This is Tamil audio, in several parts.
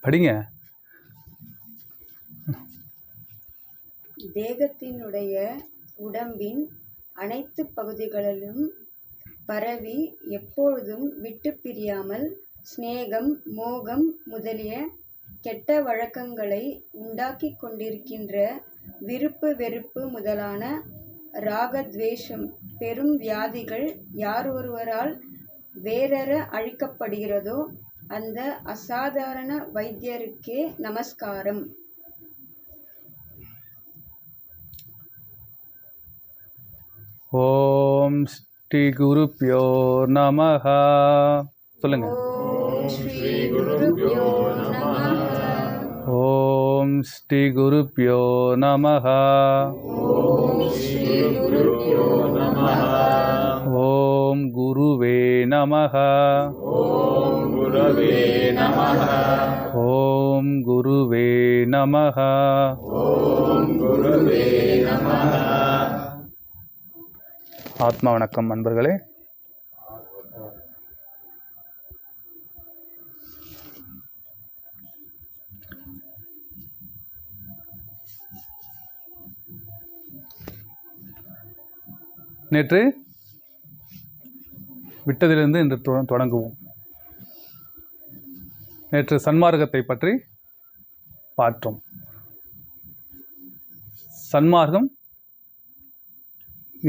படிங்க. தேகத்தினுடைய உடம்பின் அனைத்து பகுதிகளிலும் பரவி எப்பொழுதும் விட்டு பிரியாமல் சிநேகம், மோகம் முதலிய கெட்ட வழக்கங்களை உண்டாக்கி கொண்டிருக்கின்ற விருப்பு வெறுப்பு முதலான ராகத்வேஷம் பெரும் வியாதிகள் யார் ஒருவரால் வேறற அழிக்கப்படுகிறதோ அந்த அசாதாரண வைத்தியருக்கே நமஸ்காரம். ஓம் ஸ்ரீ குருப்யோ நமஹ. சொல்லுங்க. ஓம் ஸ்ரீ குருப்யோ நமஹ. ஓம் ஸ்ரீ குருப்யோ நமஹ. ஓம் ஸ்ரீ குருப்யோ நமஹ. ஓம் குருவே நமஹ. ஓம் குருவே நமஹ. ஓம் குருவே நமஹ. ஓம் குருவே நமஹ. ஆத்மா வணக்கம் நண்பர்களே. நேற்று விட்டதிலிருந்து இன்று தொடங்குவோம். நேற்று சன்மார்க்கத்தை பற்றி பார்த்தோம். சன்மார்க்கம்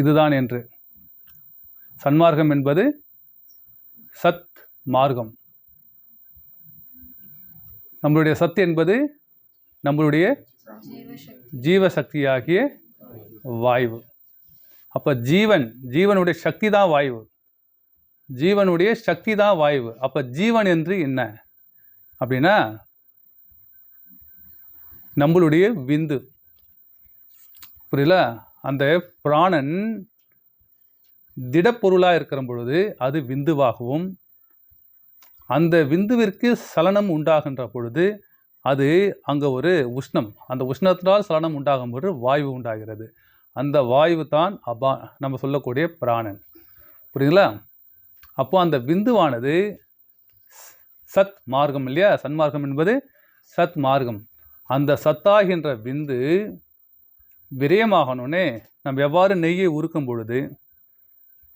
இதுதான் என்று. சன்மார்க்கம் என்பது சத் மார்க்கம். நம்மளுடைய சத்து என்பது நம்மளுடைய ஜீவசக்தியாகிய வாயு. அப்போ ஜீவனுடைய சக்தி தான் வாயு. ஜீவனுடைய சக்தி தான் வாயு. அப்போ ஜீவன் என்று என்ன அப்படின்னா நம்மளுடைய விந்து. புரியல? அந்த பிராணன் திடப்பொருளாக இருக்கிற பொழுது அது விந்துவாகவும், அந்த விந்துவிற்கு சலனம் உண்டாகின்ற பொழுது அது அங்கே ஒரு உஷ்ணம், அந்த உஷ்ணத்தினால் சலனம் உண்டாகும் பொழுது வாயு உண்டாகிறது. அந்த வாயு தான் நம்ம சொல்லக்கூடிய பிராணன். புரியுங்களா? அப்போ அந்த விந்துவானது சத் மார்க்கம் இல்லையா? சன்மார்க்கம் என்பது சத் மார்க்கம். அந்த சத்தாகின்ற விந்து விரயமாகணுன்னே நம்ம எவ்வாறு நெய்யை உருக்கும் பொழுது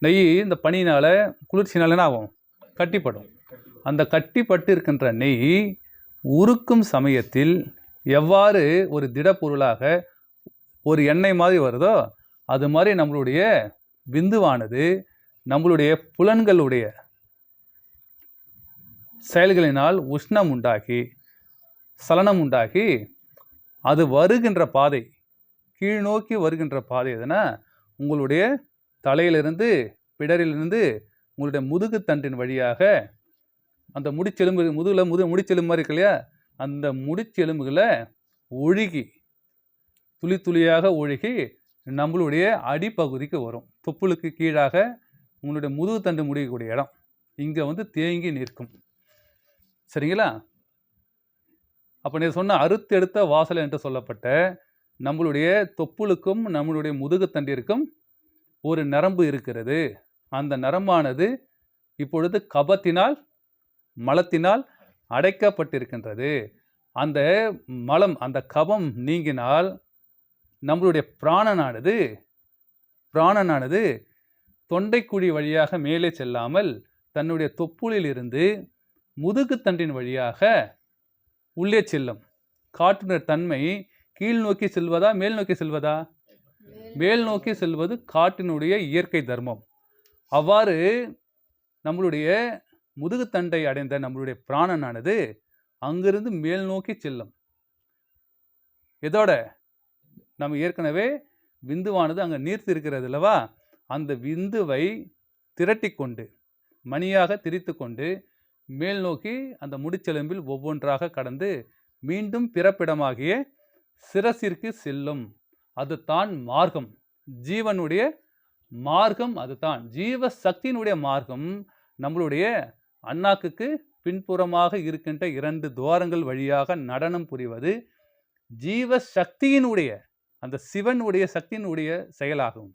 நெய் இந்த பனியினால் குளிர்ச்சினால என்ன ஆகும்? கட்டிப்படும். அந்த கட்டிப்பட்டு இருக்கின்ற நெய் உருக்கும் சமயத்தில் எவ்வாறு ஒரு திடப்பொருளாக ஒரு எண்ணெய் மாதிரி வருதோ அது மாதிரி நம்மளுடைய விந்துவானது நம்மளுடைய புலன்களுடைய செயல்களினால் உஷ்ணம் உண்டாகி சலனம் உண்டாகி அது வருகின்ற பாதை, கீழ் நோக்கி வருகின்ற பாதை எதுனா உங்களுடைய தலையிலிருந்து பிடரிலிருந்து உங்களுடைய முதுகு தண்டின் வழியாக அந்த முடிச்செலும்பு, முடிச்செலும்பு மாதிரி இருக்கு இல்லையா? அந்த முடிச்செலும்புகளை ஒழுகி துளி துளியாக ஒழுகி நம்மளுடைய அடிப்பகுதிக்கு வரும். தொப்புளுக்கு கீழாக உங்களுடைய முதுகு தண்டு முடியக்கூடிய இடம் இங்கே வந்து தேங்கி நிற்கும். சரிங்களா? அப்போ நீ சொன்ன அறுத்தெடுத்த வாசல் என்று சொல்லப்பட்ட நம்மளுடைய தொப்புளுக்கும் நம்மளுடைய முதுகு தண்டிற்கும் ஒரு நரம்பு இருக்கிறது. அந்த நரம்பானது இப்பொழுது கபத்தினால் மலத்தினால் அடைக்கப்பட்டிருக்கின்றது. அந்த மலம், அந்த கபம் நீங்கினால் நம்மளுடைய பிராணனானது தொண்டைக்குழி வழியாக மேலே செல்லாமல் தன்னுடைய தொப்புளில் இருந்து முதுகு தண்டின் வழியாக உள்ளே செல்லும். காற்றுடைய தன்மை கீழ் நோக்கி செல்வதா மேல் நோக்கி செல்வதா? மேல் நோக்கி செல்வது காற்றினுடைய இயற்கை தர்மம். அவ்வாறு நம்மளுடைய முதுகுத்தண்டை அடைந்த நம்மளுடைய பிராணனானது அங்கிருந்து மேல் நோக்கி செல்லும். இதோட நம்ம ஏற்கனவே விந்துவானது அங்கே நீர்த்து இருக்கிறது அல்லவா? அந்த விந்துவை திரட்டி கொண்டு மணியாக திரித்து கொண்டு மேல் நோக்கி அந்த முடிச்செலும்பில் ஒவ்வொன்றாக கடந்து மீண்டும் பிறப்பிடமாகிய சிரசிற்கு செல்லும். அதுதான் மார்க்கம், ஜீவனுடைய மார்க்கம். அதுதான் ஜீவ சக்தியினுடைய மார்க்கம். நம்மளுடைய அண்ணாக்குக்கு பின்புறமாக இருக்கின்ற 2 துவாரங்கள் வழியாக நடனம் புரிவது ஜீவ சக்தியினுடைய, அந்த சிவனுடைய சக்தியினுடைய செயலாகும்.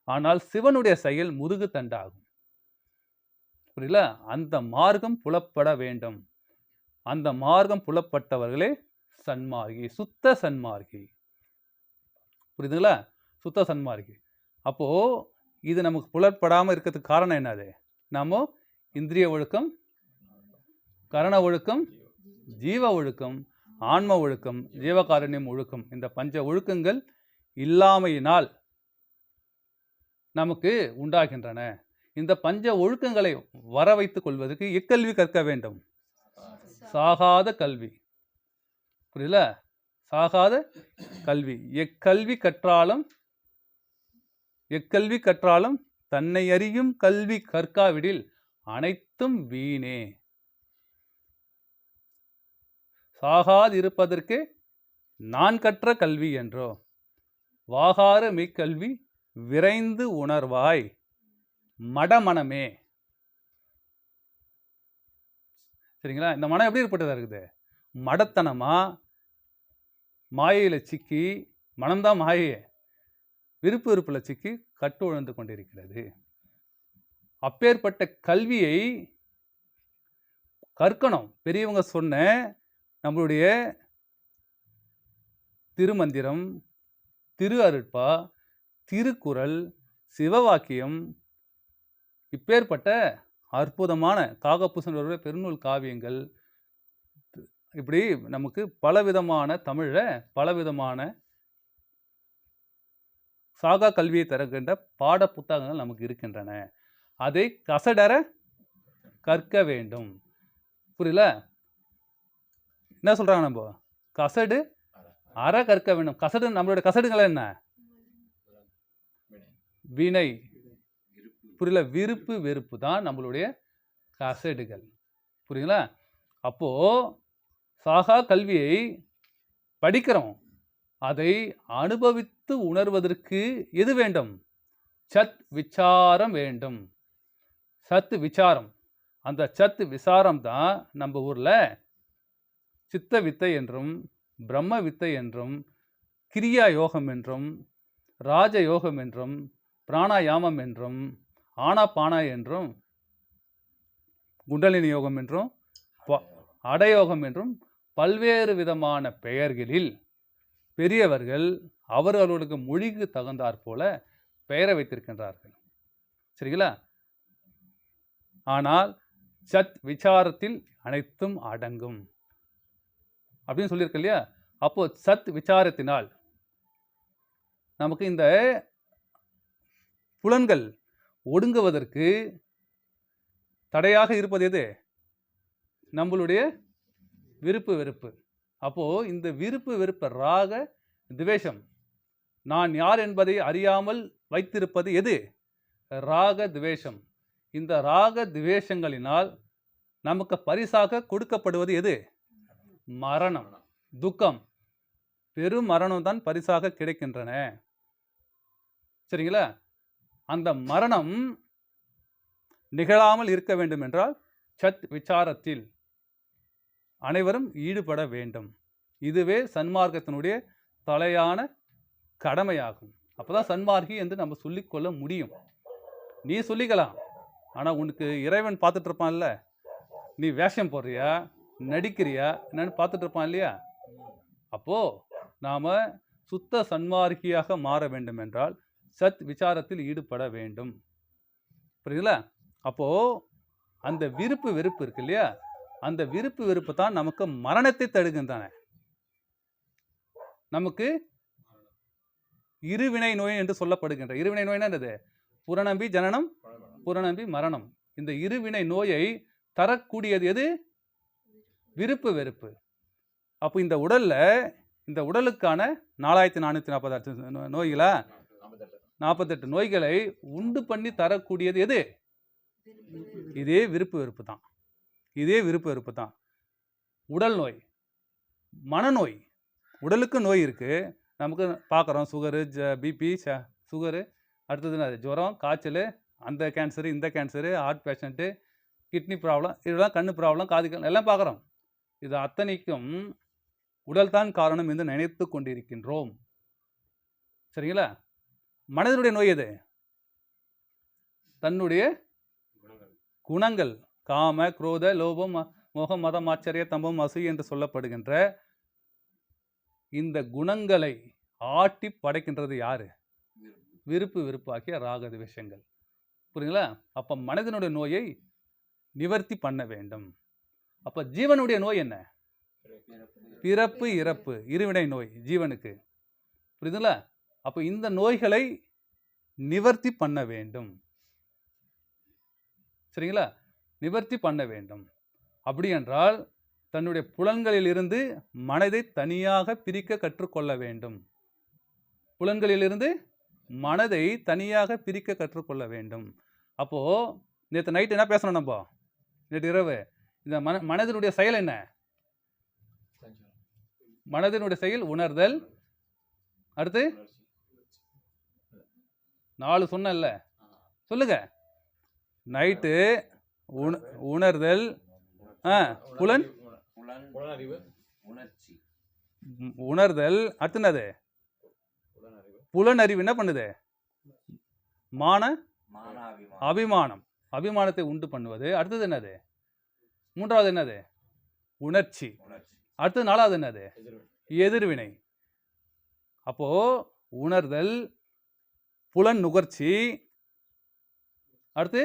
ஆனால் சிவனுடைய செயல் முதுகு தண்டாகும். புரியல? அந்த மார்க்கம் புலப்பட வேண்டும். அந்த மார்க்கம் புலப்பட்டவர்களே சன்மார்கி, சுத்த சன்மார்கி. புரியுதுங்களா? சுத்த சன்மார்கி. அப்போ இது நமக்கு புலப்படாமல் இருக்கிறதுக்கு காரணம் என்னது? நாம இந்திரிய ஒழுக்கம், கரண ஒழுக்கம், ஜீவ ஒழுக்கம், ஆன்ம ஒழுக்கம், ஜீவகாருண்யம் ஒழுக்கம், இந்த பஞ்ச ஒழுக்கங்கள் இல்லாமையினால் நமக்கு உண்டாகின்றன. இந்த பஞ்ச ஒழுக்கங்களை வர வைத்துக் கொள்வதற்கு எக்கல்வி கற்க வேண்டும். சாகாத கல்வி. புரியல? சாகாத கல்வி. எக்கல்வி கற்றாலும் தன்னை அறியும் கல்வி கற்காவிடில் அனைத்தும் வீணே. சாகாதிருப்பதற்கு நான் கற்ற கல்வி என்றோ, வாகார மெய்க்கல்வி விரைந்து உணர்வாய் மடமனமே. சரிங்களா? இந்த மனம் எப்படி ஏற்பட்டதா இருக்குது? மடத்தனமா, மாயையில சிக்கி, மனம்தான் மாயையே, விருப்பு வெறுப்புல சிக்கி கட்டு உழந்து கொண்டிருக்கிறது. அப்பேற்பட்ட கல்வியை கற்கணும். பெரியவங்க சொன்ன நம்மளுடைய திருமந்திரம், திரு அருட்பா, திருக்குறள், சிவவாக்கியம், இப்பேற்பட்ட அற்புதமான காகபூசனுடைய பெருநூல் காவியங்கள், இப்படி நமக்கு பலவிதமான தமிழில் பலவிதமான சாகா கல்வியை தருகின்ற பாட புத்தகங்கள் நமக்கு இருக்கின்றன. அதை கசடர கற்க வேண்டும். புரியல? என்ன சொல்றாங்க? நம்ம கசடு அற கற்க வேண்டும். கசடு, நம்மளுடைய கசடுகள் என்ன? வினை. புரியல? விருப்பு வெறுப்பு தான் நம்மளுடைய கசடுகள். புரியுங்களா? அப்போ சாகா கல்வியை படிக்கிறோம். அதை அனுபவித்து உணர்வதற்கு எது வேண்டும்? சத் விசாரம் வேண்டும். சத்து விசாரம். அந்த சத்து விசாரம் தான் நம்ம ஊர்ல சித்த வித்தை என்றும், பிரம்ம வித்தை என்றும், கிரியா யோகம் என்றும், ராஜ யோகம் என்றும், பிராணாயாமம் என்றும், ஆனாபானா என்றும், குண்டலினி யோகம் என்றும், அடயோகம் என்றும் பல்வேறு விதமான பெயர்களில் பெரியவர்கள் அவர்களுக்கு மொழிக்கு தகுந்தாற் போல பெயரை வைத்திருக்கின்றார்கள். சரிங்களா? ஆனால் சத் விசாரத்தில் அனைத்தும் அடங்கும் அப்படின்னு சொல்லியிருக்க இல்லையா? அப்போ சத் விசாரத்தினால் நமக்கு இந்த புலன்கள் ஒடுங்குவதற்கு தடையாக இருப்பது எது? நம்மளுடைய விருப்பு வெறுப்பு. அப்போ இந்த விருப்பு வெறுப்பு, ராக துவேஷம், நான் யார் என்பதை அறியாமல் வைத்திருப்பது எது? ராக துவேஷம். இந்த ராக துவேஷங்களினால் நமக்கு பரிசாக கொடுக்கப்படுவது எது? மரணம், துக்கம், பெரும் மரணம் தான் பரிசாக கிடைக்கின்றன. சரிங்களா? அந்த மரணம் நிகழாமல் இருக்க வேண்டும் என்றால் சத் விசாரத்தில் அனைவரும் ஈடுபட வேண்டும். இதுவே சன்மார்க்கத்தினுடைய தலையான கடமையாகும். அப்போதான் சன்மார்க்கி என்று நம்ம சொல்லிக்கொள்ள முடியும். நீ சொல்லிக்கலாம், ஆனால் உனக்கு இறைவன் பார்த்துட்டு இருப்பான்ல. நீ வேஷம் போடுறியா, நடிக்கிறியா என்னன்னு பார்த்துட்டு இருப்பான் இல்லையா? அப்போ நாம சுத்த சன்மார்க்கியாக மாற வேண்டும் என்றால் சத் விசாரத்தில் ஈடுபட வேண்டும். புரியுதுங்களா? அப்போ அந்த விருப்பு வெறுப்பு இருக்கு இல்லையா? அந்த விருப்பு வெறுப்பு தான் நமக்கு மரணத்தை தடுக்கின்றன. நமக்கு இருவினை நோய் என்று சொல்லப்படுகின்ற, இருவினை நோய்னா என்னது? புறநம்பி ஜனனம், புறநம்பி மரணம். இந்த இருவினை நோயை தரக்கூடியது எது? விருப்பு வெறுப்பு. அப்போ இந்த உடல்ல, இந்த உடலுக்கான 4446 நோய்களா, 48 நோய்களை உண்டு பண்ணி தரக்கூடியது எது? இதே விருப்பு வெறுப்பு தான். இதே விருப்பு வெறுப்பு தான். உடல் நோய், மனநோய். உடலுக்கு நோய் இருக்கு, நமக்கு பார்க்குறோம். சுகரு, பிபி, சுகரு, அடுத்தது ஜுரம், காய்ச்சல், அந்த கேன்சரு, இந்த cancer, heart patient, kidney problem, இதெல்லாம் கண்ணு ப்ராப்ளம், காது எல்லாம் பார்க்குறோம். இது அத்தனைக்கும் உடல் தான் காரணம் என்று நினைத்து கொண்டிருக்கின்றோம். சரிங்களா? மனிதனுடைய நோய் எது? தன்னுடைய குணங்கள், காம, குரோத, லோபம் மோகம், மதம், ஆச்சரிய, தம்பம், அசூயை என்று சொல்லப்படுகின்ற இந்த குணங்களை ஆட்டி படைக்கின்றது யாரு? விருப்பு வெறுப்பாகிய ராகத்வேஷங்கள். புரியுங்களா? அப்ப மனதினுடைய நோயை நிவர்த்தி பண்ண வேண்டும். அப்ப ஜீவனுடைய நோய் என்ன? பிறப்பு இறப்பு, இருவினை நோய் ஜீவனுக்கு. புரியுதுங்களா? அப்ப இந்த நோய்களை நிவர்த்தி பண்ண வேண்டும். சரிங்களா? நிவர்த்தி பண்ண வேண்டும். அப்படி என்றால் தன்னுடைய புலன்களிலிருந்து மனதை தனியாக பிரிக்க கற்றுக்கொள்ள வேண்டும். புலன்களிலிருந்து மனதை தனியாக பிரிக்க கற்றுக்கொள்ள வேண்டும். அப்போ நேற்று நைட் என்ன பேசணும் நம்ம? நேற்று இரவு இந்த மனதினுடைய செயல் என்ன? மனதினுடைய செயல் உணர்தல். அடுத்து 4 சொன்னல்ல, சொல்லுங்க. நைட்டு உணர்தல், புலன், உணர்தல். அடுத்து என்னது? புலன் அறிவு என்ன பண்ணுது? அபிமானம், அபிமானத்தை உண்டு பண்ணுவது. அடுத்தது என்னது? 3வது என்னது? உணர்ச்சி. அடுத்தது 4வது என்னது? எதிர்வினை. அப்போ உணர்தல், புலன் நுகர்ச்சி, அடுத்து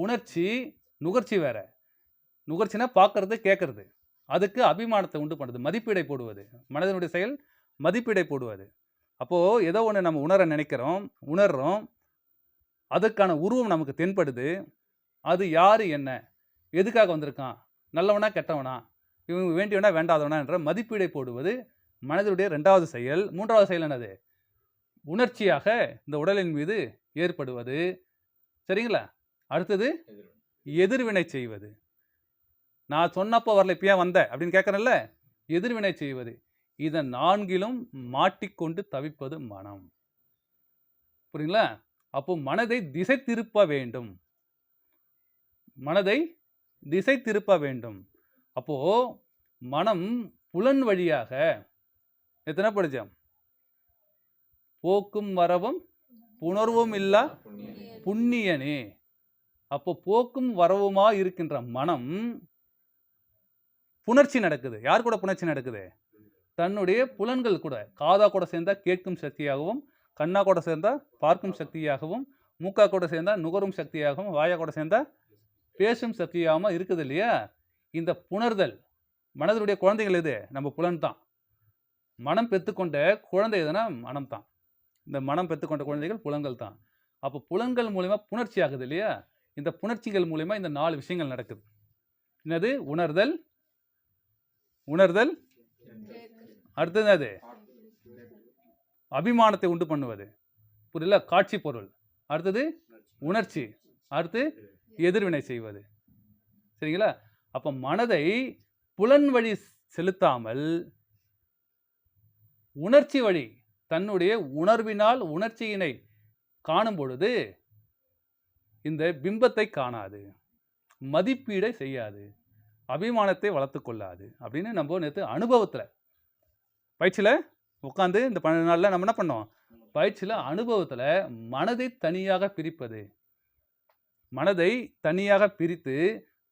உணர்ச்சி. நுகர்ச்சி வேற. நுகர்ச்சினா பார்க்கறது, கேட்கறது. அதுக்கு அபிமானத்தை உண்டு பண்ணுது, மதிப்பீடை போடுவது. மனதினுடைய செயல் மதிப்பீடை போடுவது. அப்போ ஏதோ ஒன்று நம்ம உணர நினைக்கிறோம், உணர்றோம், அதுக்கான உருவம் நமக்கு தென்படுது. அது யாரு, என்ன, எதுக்காக வந்திருக்கான், நல்லவனா கெட்டவனா, இவங்க வேண்டியவனா வேண்டாதவனா என்ற மதிப்பீடை போடுவது மனதினுடைய 2வது செயல். 3வது செயல் என்னது? உணர்ச்சியாக இந்த உடலின் மீது ஏற்படுவது. சரிங்களா? அடுத்தது எதிர்வினை செய்வது. நான் சொன்னப்போ வரல, இப்ப ஏன் வந்த அப்படின்னு கேட்கறேன்ல, எதிர்வினை செய்வது. இதன் 4லும் மாட்டிக்கொண்டு தவிப்பது மனம். புரியுங்களா? அப்போ மனதை திசை திருப்ப வேண்டும். மனதை திசை திருப்ப வேண்டும். அப்போ மனம் புலன் வழியாக எத்தனை படிச்சோம்? போக்கும் வரவும் புணர்வும் இல்லா புண்ணியனே. அப்போ போக்கும் வரவுமா இருக்கின்ற மனம் புணர்ச்சி நடக்குது. யார் கூட புணர்ச்சி நடக்குது? தன்னுடைய புலன்கள் கூட. காதா கூட சேர்ந்தா கேட்கும் சக்தியாகவும், கண்ணா கூட சேர்ந்தா பார்க்கும் சக்தியாகவும், மூக்கா கூட சேர்ந்தா நுகரும் சக்தியாகவும், வாயா கூட சேர்ந்தா பேசும் சக்தியாகவும் இருக்குது இல்லையா? இந்த புணர்தல் மனதினுடைய குழந்தைகள் எது? நம்ம புலன் தான். மனம் பெற்றுக்கொண்ட குழந்தை எதுனா மனம் தான். இந்த மனம் பெற்றுக்கொண்ட குழந்தைகள் புலன்கள் தான். அப்போ புலன்கள் மூலமா புணர்ச்சி ஆகுது இல்லையா? இந்த புணர்ச்சிகள் மூலமா இந்த 4 விஷயங்கள் நடக்குது. என்னது? உணர்தல், உணர்தல். அடுத்தது அது அபிமானத்தை உண்டு பண்ணுவது. புரியல? காட்சி பொருள். அடுத்தது உணர்ச்சி. அடுத்து எதிர்வினை செய்வது. சரிங்களா? அப்ப மனதை புலன் வழி செலுத்தாமல் உணர்ச்சி வழி தன்னுடைய உணர்வினால் உணர்ச்சியினை காணும் பொழுது இந்த பிம்பத்தை காணாது, மதிப்பீடை செய்யாது, அபிமானத்தை வளர்த்து கொள்ளாது அப்படின்னு நம்ம நேற்று அனுபவத்தில் பயிற்சியில் உட்காந்து இந்த 12 நாளில் நம்ம என்ன பண்ணோம்? பயிற்சியில் அனுபவத்தில் மனதை தனியாக பிரிப்பது, மனதை தனியாக பிரித்து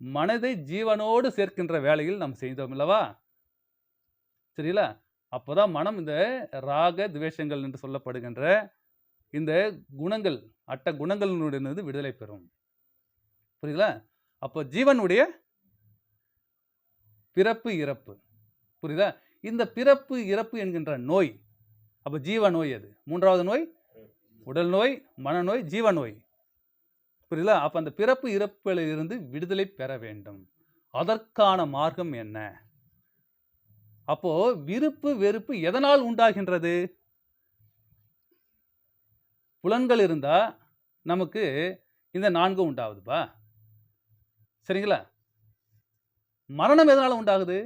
மனதை ஜீவனோடு சேர்க்கின்ற வேலையில் நாம் செய்தோம் இல்லவா? சரிங்களா? அப்போதான் மனம் இந்த ராக துவேஷங்கள் என்று சொல்லப்படுகின்ற இந்த குணங்கள், அட்ட குணங்களினுடைய விடுதலை பெறும். புரியுதுங்களா? அப்போ ஜீவனுடைய பிறப்பு இறப்பு. புரியுதா? இந்த பிறப்பு இறப்பு என்கின்ற நோய், அப்போ ஜீவ நோய். அது 3வது நோய் உடல் நோய், மனநோய், ஜீவ நோய். புரியுதா? அப்போ அந்த பிறப்பு இறப்பில் இருந்து விடுதலை பெற வேண்டும். அதற்கான மார்க்கம் என்ன? அப்போ விருப்பு வெறுப்பு எதனால் உண்டாகின்றது? புலன்கள் இருந்தா நமக்கு இந்த 4 உண்டாகுதுப்பா. சரிங்களா? மரணம் எதனால் உண்டாகுது?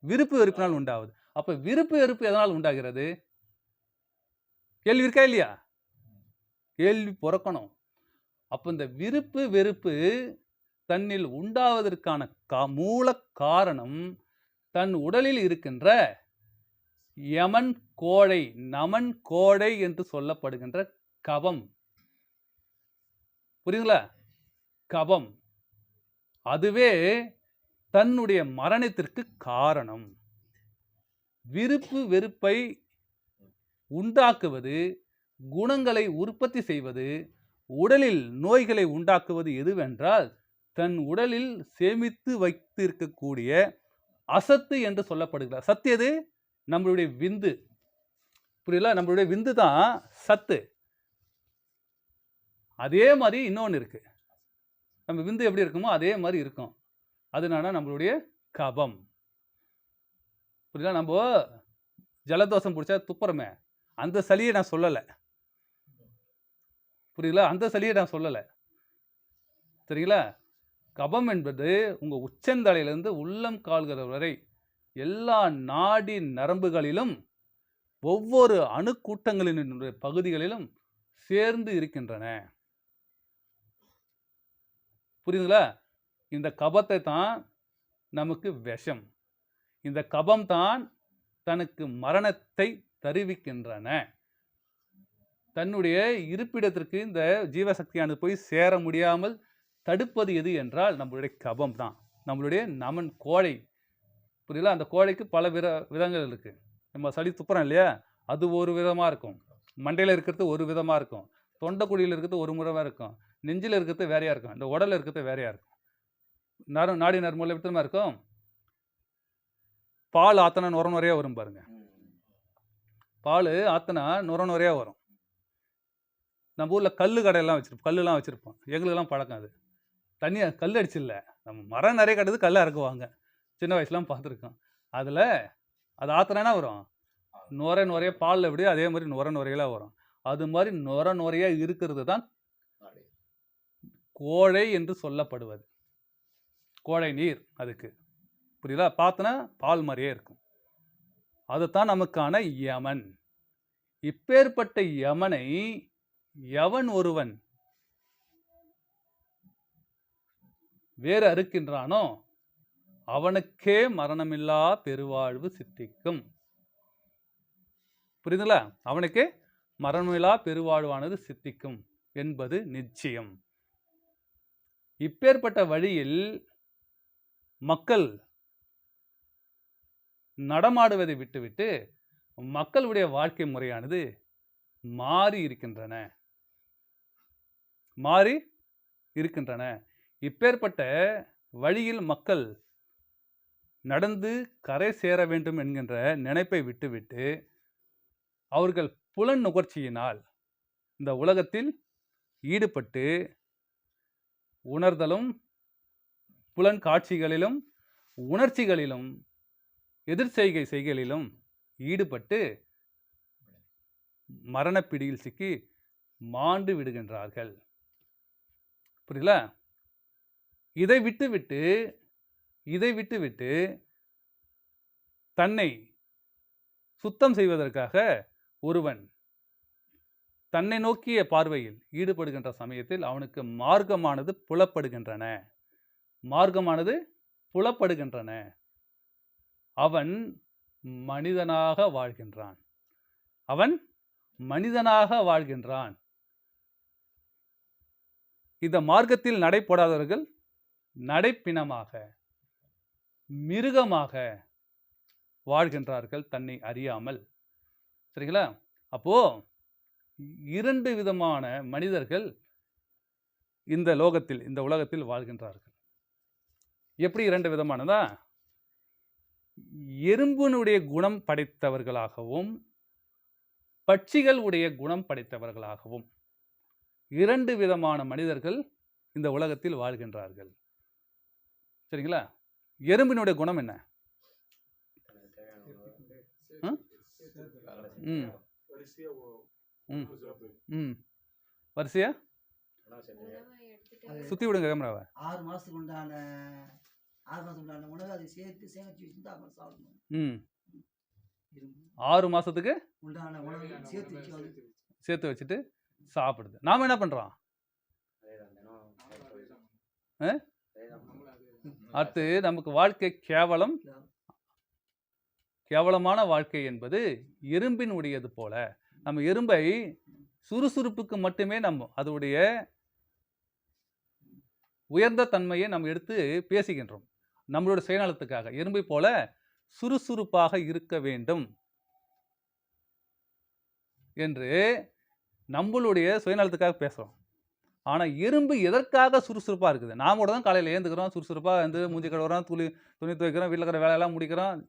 விருப்பு வெறுப்பினால் உண்டாகுது. அப்ப விருப்பு வெறுப்பு எதனால் உண்டாகிறது? கேள்வி இருக்கா இல்லையா? கேள்வி பிறக்கணும். அப்ப இந்த விருப்பு வெறுப்பு தன்னில் உண்டாவதற்கான மூல காரணம் தன் உடலில் இருக்கின்ற யமன் கோடை, நமன் கோடை என்று சொல்லப்படுகின்ற கபம். புரியுதுங்களா? கபம். அதுவே தன்னுடைய மரணத்திற்கு காரணம். விருப்பு வெறுப்பை உண்டாக்குவது, குணங்களை உற்பத்தி செய்வது, உடலில் நோய்களை உண்டாக்குவது எதுவென்றால் தன் உடலில் சேமித்து வைத்திருக்கக்கூடிய அசத்து என்று சொல்லப்படுகிறார். சத்து எது? நம்மளுடைய விந்து. புரியல? நம்மளுடைய விந்து தான் சத்து. அதே மாதிரி இன்னொன்று இருக்கு. நம்ம விந்து எப்படி இருக்குமோ அதே மாதிரி இருக்கும். அதனால நம்மளுடைய கபம். புரியல? நம்ம ஜலதோஷம் பிடிச்சா துப்புறமே, அந்த சளியை நான் சொல்லலை. புரியல? அந்த சளியை நான் சொல்லலை. சரிங்களா? கபம் என்பது உங்க உச்சந்தலையிலிருந்து உள்ளம் கால்கிற வரை எல்லா நாடி நரம்புகளிலும் ஒவ்வொரு அணுக்கூட்டங்களின் பகுதிகளிலும் சேர்ந்து இருக்கின்றன. புரியுதுங்களா? இந்த கபத்தை தான் நமக்கு விஷம். இந்த கபம் தான் தனக்கு மரணத்தை தருவிக்கின்றன. தன்னுடைய இருப்பிடத்திற்கு இந்த ஜீவசக்தியானது போய் சேர முடியாமல் தடுப்பது எது என்றால் நம்மளுடைய கபம் தான். நம்மளுடைய நமன் கோழை. புரியல? அந்த கோழைக்கு பல விதங்கள் இருக்கு. நம்ம சளி துப்புறோம் இல்லையா, அது ஒரு விதமாக இருக்கும். மண்டையில் இருக்கிறது ஒரு விதமாக இருக்கும். தொண்டைக்குழியில் இருக்கிறது ஒரு முறையாக இருக்கும். நெஞ்சில் இருக்கிறது வேறையாக இருக்கும். இந்த உடலில் இருக்கிறது வேறையாக இருக்கும். நாடி நரம்புல விட்டுமா இருக்கும். பால் ஆத்தனா நுர நுறையாக வரும் பாருங்க. பால் ஆத்தனா நுர நுறையாக வரும். நம்ம ஊரில் கல்லுலாம் வச்சுருப்போம். எங்களுக்கெல்லாம் பழக்கம். அது தண்ணியாக கல் அடிச்சு இல்லை, நம்ம மரம் நிறைய கட்டுறது கல் இறக்குவாங்க. சின்ன வயசுலாம் பார்த்துருக்கோம். அதில் அது ஆத்தனா வரும், நுறைய பாலில் எப்படி அதே மாதிரி நுரையெல்லாம் வரும். அது மாதிரி நுறையாக இருக்கிறது தான் கோழை என்று சொல்லப்படுவது. கோழை நீர் அதுக்கு. புரியுதா? பார்த்தனா பால் மாதிரியே இருக்கும். அதுதான் நமக்கான யமன். இப்பேற்பட்ட யமனை எவன் ஒருவன் வேறு அறுக்கின்றானோ அவனுக்கே மரணமில்லா பெருவாழ்வு சித்திக்கும். புரியுதுங்களா? அவனுக்கு மரணமில்லா பெருவாழ்வானது சித்திக்கும் என்பது நிச்சயம். இப்பேற்பட்ட வழியில் மக்கள் நடமாடுவதை விட்டுவிட்டு மக்களுடைய வாழ்க்கை முறையானது மாறி இருக்கின்றன. இப்பேற்பட்ட வழியில் மக்கள் நடந்து கரை சேர வேண்டும் என்கின்ற நினைப்பை விட்டுவிட்டு அவர்கள் புலன் நுகர்ச்சியினால் இந்த உலகத்தில் ஈடுபட்டு உணர்தலும் புலன் காட்சிகளிலும் உணர்ச்சிகளிலும் எதிர் செய்கைகளிலும் ஈடுபட்டு மரணப்பிடியில் சிக்கி மாண்டு விடுகின்றார்கள். புரியல? இதை விட்டுவிட்டு தன்னை சுத்தம் செய்வதற்காக ஒருவன் தன்னை நோக்கிய பார்வையில் ஈடுபடுகின்ற சமயத்தில் அவனுக்கு மார்க்கமானது புலப்படுகின்றன. அவன் மனிதனாக வாழ்கின்றான். இந்த மார்க்கத்தில் நடைபோடாதவர்கள் நடைப்பிணமாக, மிருகமாக வாழ்கின்றார்கள் தன்னை அறியாமல். சரிங்களா? அப்போ 2 விதமான மனிதர்கள் இந்த உலகத்தில் வாழ்கின்றார்கள். எப்படி 2 விதமானதா? எறும்பினுடைய குணம் படைத்தவர்களாகவும் பட்சிகள் உடைய குணம் படைத்தவர்களாகவும் 2 விதமான மனிதர்கள் இந்த உலகத்தில் வாழ்கின்றார்கள். சரிங்களா? எறும்பினுடைய குணம் என்ன? வரிசையா சுத்தி விடுங்க கேமராவை. 6 மாசத்துக்கு உண்டான உணவை அதை சேர்த்து சேமிச்சு வச்சுட்டு அப்புறம் சாப்பிடணும். 6 மாசத்துக்கு உண்டான உணவை சேர்த்து வச்சுட்டு சாப்பிடுது. நாம என்ன பண்றோம்? அடுத்து நமக்கு வாழ்க்கை கேவலமான வாழ்க்கை என்பது எறும்பின் உடையது போல. நம்ம எறும்பை சுறுசுறுப்புக்கு மட்டுமே அதோடைய உயர்ந்த தன்மையை நம்ம எடுத்து பேசுகின்றோம். நம்மளோட சுயநலத்துக்காக. எறும்பை போல சுறுசுறுப்பாக இருக்க வேண்டும் என்று நம்மளுடைய சுயநலத்துக்காக பேசுகிறோம். ஆனால் எறும்பு எதற்காக சுறுசுறுப்பாக இருக்குது? நாம கூட தான் காலையில் ஏந்துக்கிறோம், சுறுசுறுப்பாக வந்து மூஞ்சி கழுவுறோம், துணி துவைக்கிறோம், வீட்டில் இருக்கிற வேலையெல்லாம் முடிக்கிறோம்.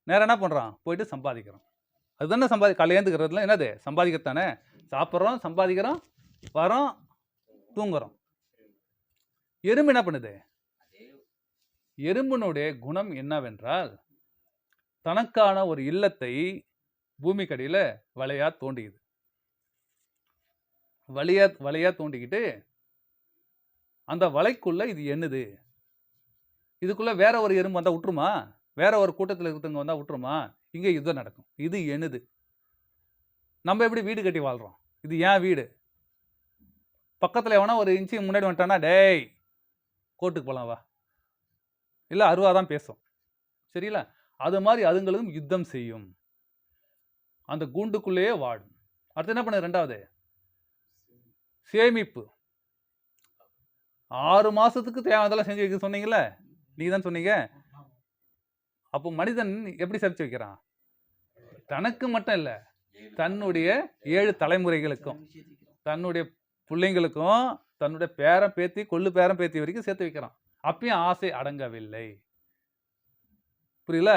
நேரம் என்ன பண்ணுறோம்? போயிட்டு சம்பாதிக்கிறோம். அதுதானே காலையில் ஏந்துக்கிறதுல என்னது? சம்பாதிக்கத்தானே. சாப்பிட்றோம், சம்பாதிக்கிறோம், வரோம், தூங்குறோம். எறும்பு என்ன பண்ணுது? எறும்பினுடைய குணம் என்னவென்றால், தனக்கான ஒரு இல்லத்தை பூமிக்கடியில் வலையா தோண்டிக்குது. வலையா தோண்டிக்கிட்டு அந்த வலைக்குள்ள இது எண்ணுது. இதுக்குள்ள வேற ஒரு எறும்பு வந்தா விட்டுருமா? வேற ஒரு கூட்டத்தில் இருக்கிறவங்க வந்தா விட்டுருமா? இங்கே யுத்தம் நடக்கும். இது எண்ணுது. நம்ம எப்படி வீடு கட்டி வாழ்றோம்? இது ஏன் வீடு. பக்கத்தில் எவனா ஒரு இன்ச்சு முன்னாடி வந்துட்டானா, டேய் கோர்ட்டுக்கு போகலாம் வா, இல்லை அருவாதான் பேசும். சரிங்களா? அது மாதிரி அதுங்களும் யுத்தம் செய்யும். அந்த கூண்டுக்குள்ளேயே வாடும். அடுத்து என்ன பண்ணு? ரெண்டாவது சேமிப்பு. 6 மாசத்துக்கு தேவையானதெல்லாம் செஞ்சு வைக்க சொன்னீங்கல்ல, நீங்க தான் சொன்னீங்க. அப்போ மனிதன் எப்படி சேர்த்து வைக்கிறான்? தனக்கு மட்டும் இல்லை, தன்னுடைய 7 தலைமுறைகளுக்கும், தன்னுடைய பிள்ளைங்களுக்கும், தன்னுடைய பேரன் பேத்தி, கொள்ளு பேரன் பேத்தி வரைக்கும் சேர்த்து வைக்கிறான். அப்பயும் ஆசை அடங்கவில்லை. புரியல?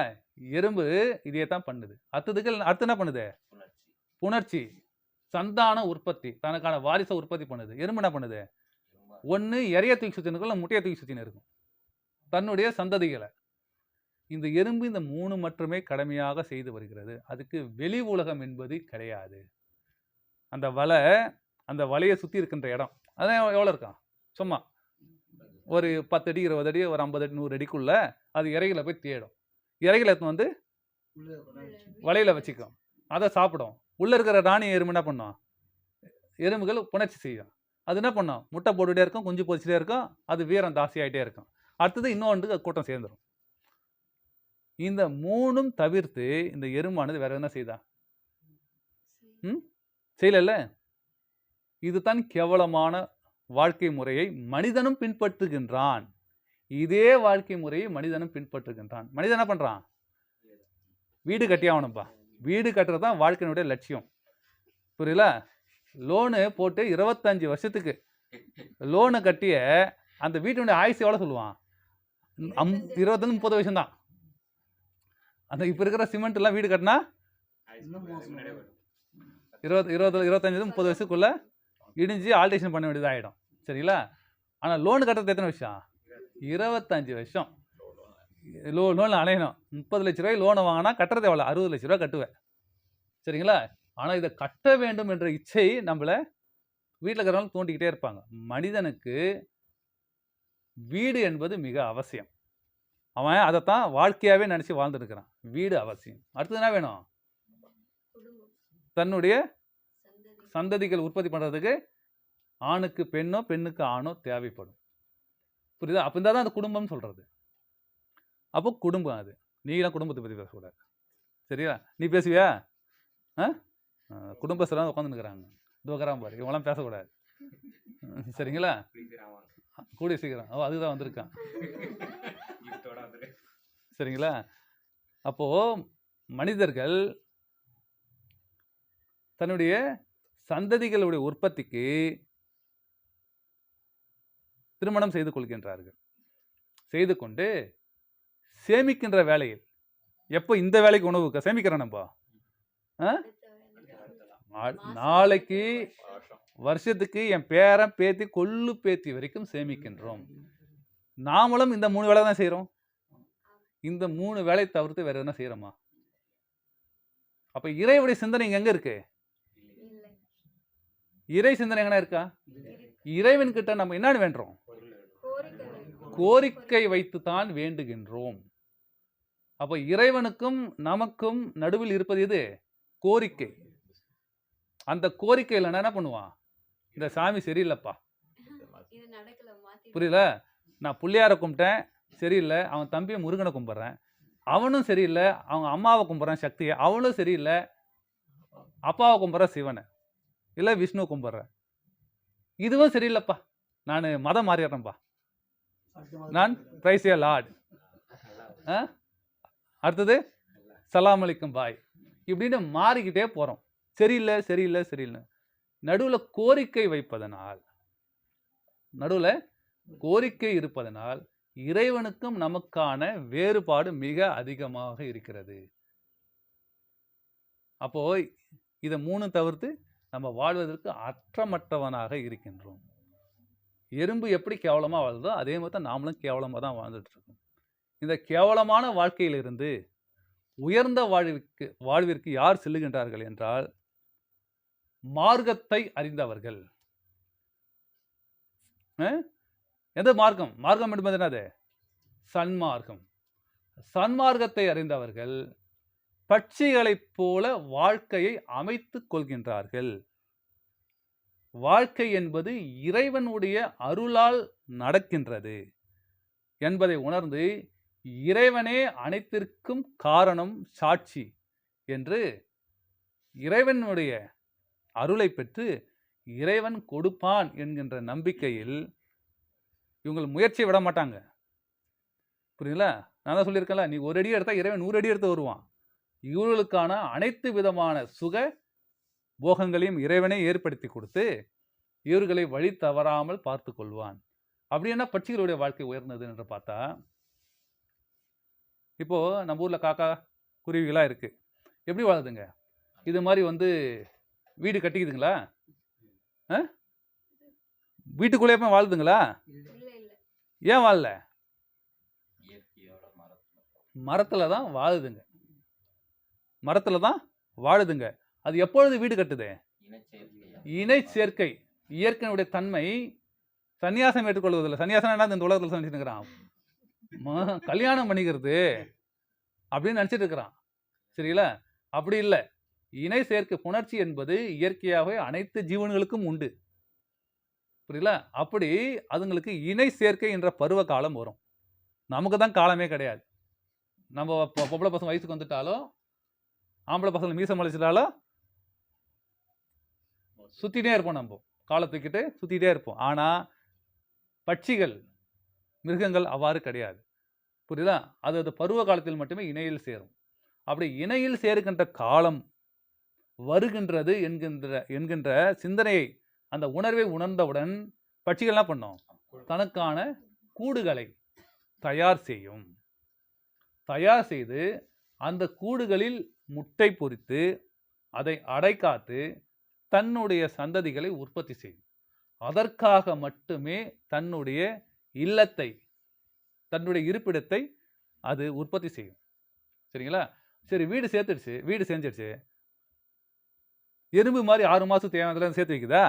எறும்பு இதே தான் பண்ணுது. அடுத்து என்ன பண்ணுது? புணர்ச்சி, சந்தான உற்பத்தி, தனக்கான வாரிசை உற்பத்தி பண்ணுது. எறும்பு என்ன பண்ணுது? ஒன்று இறைய தூக்கி சுற்றினுக்கும், இல்லை முட்டையை தூக்கி சுற்றினு இருக்கும், தன்னுடைய சந்ததிகளை. இந்த எறும்பு இந்த 3 மட்டுமே கடமையாக செய்து வருகிறது. அதுக்கு வெளி உலகம் என்பது கிடையாது. அந்த வலையை சுற்றி இருக்கின்ற இடம் அதான் எவ்வளோ இருக்கான்? சும்மா ஒரு 10 அடி 20 அடி ஒரு 50 அடி 100 அடிக்குள்ள அது இறைகளை போய் தேடும். இறைகளை எடுத்து வந்து வலையில் வச்சுக்கும், அதை சாப்பிடும். உள்ளே இருக்கிற ராணி எறும்பு என்ன பண்ணும்? எறும்புகள் புணர்ச்சி செய்யும். அது என்ன பண்ணும்? முட்டை போட்டுகிட்டே இருக்கும், குஞ்சு பொறிச்சிட்டே இருக்கும், அது வீரம் தாசியாகிட்டே இருக்கும். அடுத்தது இன்னொன்று கூட்டம் சேர்ந்துடும். இந்த 3ம் தவிர்த்து இந்த எறும்பானது வேற என்ன செய்தா? செய்யல. இதுதான் கேவலமான வாழ்க்கை முறையை மனிதனும் பின்பற்றுகின்றான். இதே வாழ்க்கை முறையை மனிதனும் பின்பற்றுகின்றான். மனிதன் என்ன பண்றான்? வீடு கட்டியாகணும்ப்பா. வீடு கட்டுறது தான் வாழ்க்கையினுடைய லட்சியம். புரியல? லோனு போட்டு 25 வருஷத்துக்கு லோனு கட்டிய அந்த வீட்டினுடைய ஆயுசு எவ்வளோ சொல்லுவான்? 25-30 வருஷம் தான். அந்த இப்போ இருக்கிற சிமெண்ட் எல்லாம் வீடு கட்டினா 25-30 வருஷத்துக்குள்ள இடிஞ்சு ஆல்ட்ரேஷன் பண்ண வேண்டியது ஆகிடும். சரிங்களா? ஆனால் லோனு கட்டுறது எத்தனை வருஷம்? 25 வருஷம். லோன் அலையணும். 30 லட்ச ரூபாய் லோனை வாங்கினா கட்டுறது எவ்வளோ? 60 லட்ச ரூபா கட்டுவேன். சரிங்களா? ஆனால் இதை கட்ட வேண்டும் என்ற இச்சை நம்மளை வீட்டில் இருக்கிறவங்க தோண்டிக்கிட்டே இருப்பாங்க. மனிதனுக்கு வீடு என்பது மிக அவசியம். அவன் அதைத்தான் வாழ்க்கையாகவே நினச்சி வாழ்ந்துருக்கிறான். வீடு அவசியம். அடுத்தது என்ன வேணும்? தன்னுடைய சந்ததிகள் உற்பத்தி பண்ணுறதுக்கு ஆணுக்கு பெண்ணோ பெண்ணுக்கு ஆணோ தேவைப்படும். புரியுதா? அப்போ இருந்தால் தான் அந்த குடும்பம்னு சொல்கிறது. அப்போ குடும்பம் அது. நீலாம் குடும்பத்தை பற்றி பேசக்கூடாது. சரியா? நீ பேசுவியா? குடும்பஸ்தெல்லாம் உட்காந்துருக்குறாங்க. இது உட்காராம பாரு, இவங்களாம் பேசக்கூடாது. சரிங்களா? கூடிய சீக்கிரம். அதுதான் வந்திருக்கான். சரிங்களா? அப்போது மனிதர்கள் தன்னுடைய சந்ததிகளுடைய உற்பத்திக்கு திருமணம் செய்து கொள்கின்றார்கள். செய்து கொண்டு சேமிக்கின்ற வேலையில் எப்போ இந்த வேலைக்கு உணவு சேமிக்கிறோம் நம்ம நாளைக்கு வருஷத்துக்கு என் பேரன் பேத்தி கொள்ளு பேத்தி வரைக்கும் சேமிக்கின்றோம். நாமளும் இந்த 3 வேலை தான் செய்கிறோம். இந்த 3 வேலை தவிர்த்து வேற என்ன செய்யறோமா? அப்ப இறைவுடைய சிந்தனை எங்க இருக்கு? இறை சிந்தனை எங்கன்னா இருக்கா? இறைவன் கிட்ட நம்ம என்ன வேண்டுறோம்? கோரிக்கை வைத்துத்தான் வேண்டுகின்றோம். அப்ப இறைவனுக்கும் நமக்கும் நடுவில் இருப்பது எது? கோரிக்கை. அந்த கோரிக்கையில் என்ன பண்ணுவான்? இந்த சாமி சரியில்லைப்பா, புரியல, நான் பிள்ளையார கும்பிட்டேன் சரியில்லை, அவன் தம்பியை முருகனை கும்பிட்றேன், அவனும் சரியில்லை, அவங்க அம்மாவை கும்பிட்றேன் சக்தியை, அவனும் சரியில்லை, அப்பாவை கும்பிட்றேன் சிவனை, இல்லை விஷ்ணு கும்பிட்றேன், இதுவும் சரியில்லைப்பா, நான் மதம் மாறிடுறேன்ப்பா, நான் பிரைஸ் ஏ லார்ட், அடுத்தது சலாம் அலைக்கும் பாய், இப்படின்னு மாறிக்கிட்டே போகிறோம். சரியில்லை சரியில்லை சரியில்லை. நடுவில் கோரிக்கை வைப்பதனால், நடுவில் கோரிக்கை இருப்பதனால் இறைவனுக்கும் நமக்கான வேறுபாடு மிக அதிகமாக இருக்கிறது. அப்போ இதை 3 தவிர்த்து நம்ம வாழ்வதற்கு அற்றமற்றவனாக இருக்கின்றோம். எறும்பு எப்படி கேவலமாக வாழ்ந்ததோ அதே மாதிரி தான் நாமளும் கேவலமாக தான் வாழ்ந்துட்டு இருக்கோம். இந்த கேவலமான வாழ்க்கையிலிருந்து உயர்ந்த வாழ்விற்கு யார் செல்லுகின்றார்கள் என்றால் மார்க்கத்தை அறிந்தவர்கள். எந்த மார்க்கம்? மார்க்கம் என்பது என்னது? சன்மார்க்கம். சன்மார்க்கத்தை அறிந்தவர்கள் பட்சிகளைப் போல வாழ்க்கையை அமைத்துக் கொள்கின்றார்கள். வாழ்க்கை என்பது இறைவனுடைய அருளால் நடக்கின்றது என்பதை உணர்ந்து இறைவனே அனைத்திற்கும் காரணம், சாட்சி என்று இறைவனுடைய அருளை பெற்று இறைவன் கொடுப்பான் என்கின்ற நம்பிக்கையில் இவங்க முயற்சியை விட மாட்டாங்க. புரியுங்களா? நான் தான் சொல்லியிருக்கேன்ல, நீ ஒரு அடி எடுத்தா இறைவன் 100 அடி எடுத்து வருவான். இவர்களுக்கான அனைத்து விதமான சுக போகங்களையும் இறைவனே ஏற்படுத்தி கொடுத்து இவர்களை வழி தவறாமல் பார்த்து கொள்வான். அப்படின்னா பட்சிகளுடைய வாழ்க்கை உயர்ந்தது என்று பார்த்தா, இப்போ நம்ம ஊர்ல காக்கா குருவிகளா இருக்கு, எப்படி வாழுதுங்க? இது மாதிரி வீடு கட்டிக்குதுங்களா? வீட்டுக்குள்ளேயே போய் வாழுதுங்களா? ஏன் வாழல? மரத்துல தான் வாழுதுங்க. மரத்துல தான் வாழுதுங்க. அது எப்பொழுது வீடு கட்டுது? இணை சேர்க்கை. இயற்கையினுடைய தன்மை. சன்னியாசம் ஏற்றுக்கொள்வதில்லை. சன்னியாசம் என்ன இந்த உலகத்தில் நினைச்சிட்டு இருக்கிறான், கல்யாணம் பண்ணிக்கிறது அப்படின்னு நினைச்சிட்டு இருக்கிறான். சரிங்களா? அப்படி இல்லை. இணை சேர்க்கை புணர்ச்சி என்பது இயற்கையாகவே அனைத்து ஜீவன்களுக்கும் உண்டு. புரியல? அப்படி அதுங்களுக்கு இணை சேர்க்கை என்ற பருவ காலம் வரும். நமக்கு தான் காலமே கிடையாது. நம்ம பொம்பளை பசங்க வயசுக்கு வந்துட்டாலும், ஆம்பளை பசங்க மீச முளைச்சிட்டாலும் சுத்திட்டே இருப்போம். நம்ம காலத்துக்கிட்டு சுத்திட்டே இருப்போம். ஆனா பட்சிகள், மிருகங்கள் அவ்வாறு கிடையாது. புரியுதா? அது பருவ காலத்தில் மட்டுமே இணையில் சேரும். அப்படி இணையில் சேருகின்ற காலம் வருகின்றது என்கின்ற சிந்தனையை, அந்த உணர்வை உணர்ந்தவுடன் பட்சிகள் என்ன பண்ணும்? தனக்கான கூடுகளை தயார் செய்யும். தயார் செய்து அந்த கூடுகளில் முட்டை பொரித்து அதை அடைக்காத்து தன்னுடைய சந்ததிகளை உற்பத்தி செய்யும். அதற்காக மட்டுமே தன்னுடைய இல்லத்தை, தன்னுடைய இருப்பிடத்தை அது உற்பத்தி செய்யும். சரிங்களா? சரி, வீடு சேர்த்துடுச்சு, வீடு செஞ்சிடுச்சு. எறும்பு மாதிரி 6 மாதம் தேவையான சேர்த்து வைக்குதா?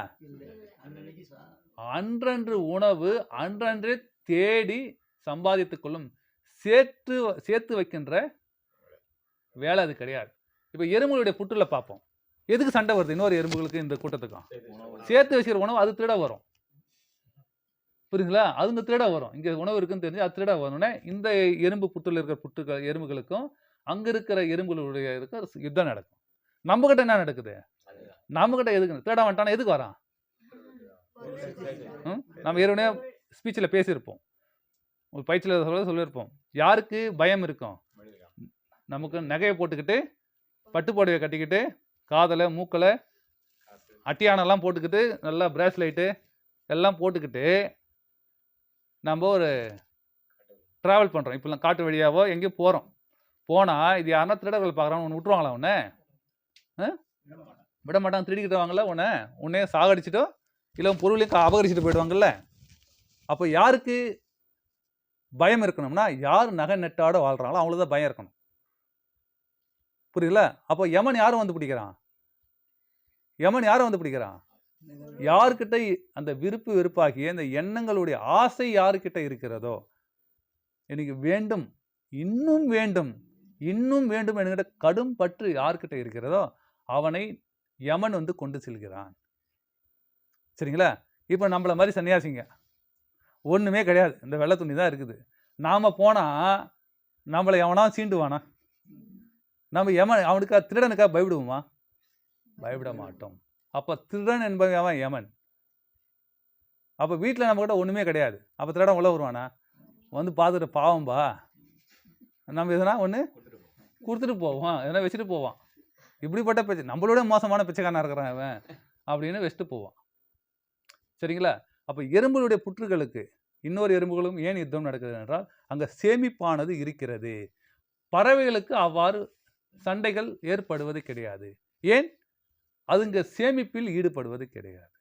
அன்றன்று உணவு அன்றன்றே தேடி சம்பாதித்துக் கொள்ளும். சேர்த்து வைக்கின்ற வேலை அது கிடையாது. இப்போ எறும்புகளுடைய புற்றுல பார்ப்போம். எதுக்கு சண்டை வருது இன்னொரு எறும்புகளுக்கு இந்த கூட்டத்துக்கும்? சேர்த்து வச்சுக்கிற உணவு அது திருட வரும். புரியுங்களா? அதுங்க திருட வரும். இங்கே உணவு இருக்குன்னு தெரிஞ்சு அது திருட வரணுன்னே இந்த எறும்பு புற்றுல இருக்கிற எறும்புகளுக்கும் அங்க இருக்கிற எறும்புகளுடைய யுத்தம் நடக்கும். நம்ம கிட்ட என்ன நடக்குது? நம்ம கிட்ட எதுக்கு திருட வந்துட்டானா? எதுக்கு வரான்? நம்ம ஏற்கனவே ஸ்பீச்சில் பேசியிருப்போம், ஒரு பயிற்சியில் சொல்லியிருப்போம். யாருக்கு பயம் இருக்கும்? நமக்கு நகையை போட்டுக்கிட்டு, பட்டு புடவையை கட்டிக்கிட்டு, காதலை மூக்கலை அட்டியானெல்லாம் போட்டுக்கிட்டு, நல்லா பிரேஸ்லைட்டு எல்லாம் போட்டுக்கிட்டு நம்ம ஒரு ட்ராவல் பண்ணுறோம். இப்போலாம் காட்டு வழியாவோ எங்கேயோ போகிறோம். போனால் இது யாருன்னா திருடர்கள் பார்க்குறான்னு ஒன்று விட்டுருவாங்களா? உன்னை விட மாட்டாங்க. திருடிக்கிட்டு வாங்கல உன்னே சாகடிச்சிட்டோ இல்லை பொருளையும் அபகரிச்சுட்டு போயிடுவாங்கல்ல. அப்போ யாருக்கு பயம் இருக்கணும்னா, யார் நகை நெட்டாட வாழ்கிறாங்களோ அவங்களுக்கு தான் பயம் இருக்கணும். புரியல? அப்போ யமன் யாரும் வந்து பிடிக்கிறான்? யமன் யாரும் வந்து பிடிக்கிறான்? யாருக்கிட்ட அந்த விருப்பு வெறுப்பாகிய இந்த எண்ணங்களுடைய ஆசை யாருக்கிட்ட இருக்கிறதோ, எனக்கு வேண்டும், இன்னும் வேண்டும், இன்னும் வேண்டும் என்கிற கடும் பற்று யாருக்கிட்ட இருக்கிறதோ அவனை யமன் கொண்டு செல்கிறான். சரிங்களா? இப்போ நம்மள மாதிரி சன்னியாசிங்க ஒன்றுமே கிடையாது, இந்த வெள்ளை துணி தான் இருக்குது. நாம் போனால் நம்மளை எவனா சீண்டுவானா? நம்ம யமன் அவனுக்கா திருடனுக்கா பயப்படுவோமா? பயப்பட மாட்டோம். அப்போ திருடன் என்பவன் அவன் யமன். அப்போ வீட்டில் நம்மக்கிட்ட ஒன்றுமே கிடையாது. அப்போ திருடன் உள்ள வருவானா? வந்து பார்த்துட்டு பாவம்பா நம்ம எதுனா ஒன்று கொடுத்துட்டு போவான், எதனா வச்சுட்டு போவான். இப்படிப்பட்ட பிச்சை, நம்மளோட மோசமான பிச்சைக்காரனா இருக்கிறான் அவன் அப்படின்னு வச்சுட்டு போவான். சரிங்களா? அப்போ எறும்புகளுடைய புற்றுகளுக்கு இன்னொரு எறும்புகளும் ஏன் யுத்தம் நடக்குது என்றால் அங்கே சேமிப்பானது இருக்கிறது. பறவைகளுக்கு அவ்வாறு சண்டைகள் ஏற்படுவது கிடையாது. ஏன்? அதுங்க சேமிப்பில் ஈடுபடுவது கிடையாது.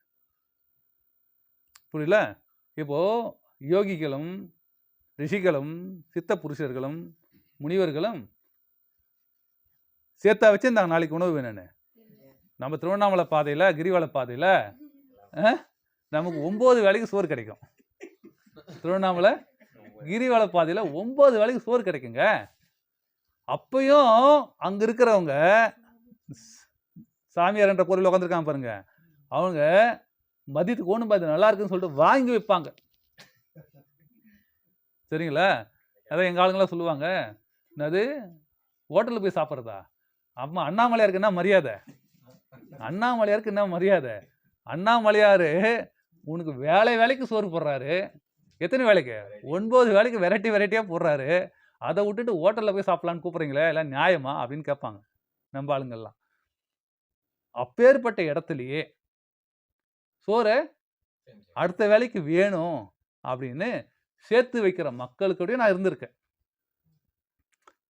புரியல? இப்போ யோகிகளும் ரிஷிகளும் சித்த புருஷர்களும் முனிவர்களும் சேர்த்தா வச்சுருந்தாங்க நாளைக்கு உணவு வேணும்னு. நம்ம திருவண்ணாமலை பாதையில் கிரிவல பாதையில் நமக்கு 9 வேளைக்கு சோறு கிடைக்கும். திருவண்ணாமலை கிரிவல பாதையில் 9 வேளைக்கு சோறு கிடைக்குங்க. அப்பயும் அங்கே இருக்கிறவங்க சாமியார் என்ற பொருள் உட்காந்துருக்காங்க பாருங்க, அவங்க மதியத்துக்கு ஒன்று பார்த்து நல்லா இருக்குன்னு சொல்லிட்டு வாங்கி வைப்பாங்க. சரிங்களா? அதான் எங்கள் ஆளுங்களாம் சொல்லுவாங்க, என்னது ஹோட்டலில் போய் சாப்பிட்றதா? அம்மா அண்ணாமலையாருக்கு என்ன மரியாதை? அண்ணாமலையாருக்கு என்ன மரியாதை? அண்ணாமலையார் உனக்கு வேலைக்கு சோறு போடுறாரு. எத்தனை வேலைக்கு? 9 வேலைக்கு வெரைட்டியாக போடுறாரு. அதை விட்டுட்டு ஹோட்டலில் போய் சாப்பிட்லான்னு கூப்பிட்றீங்களே, எல்லாம் நியாயமா அப்படின்னு கேட்பாங்க நம்ம ஆளுங்கள்லாம். அப்பேற்பட்ட இடத்துலையே சோறை அடுத்த வேலைக்கு வேணும் அப்படின்னு சேர்த்து வைக்கிற மக்களுக்கூடயும் நான் இருந்திருக்கேன்.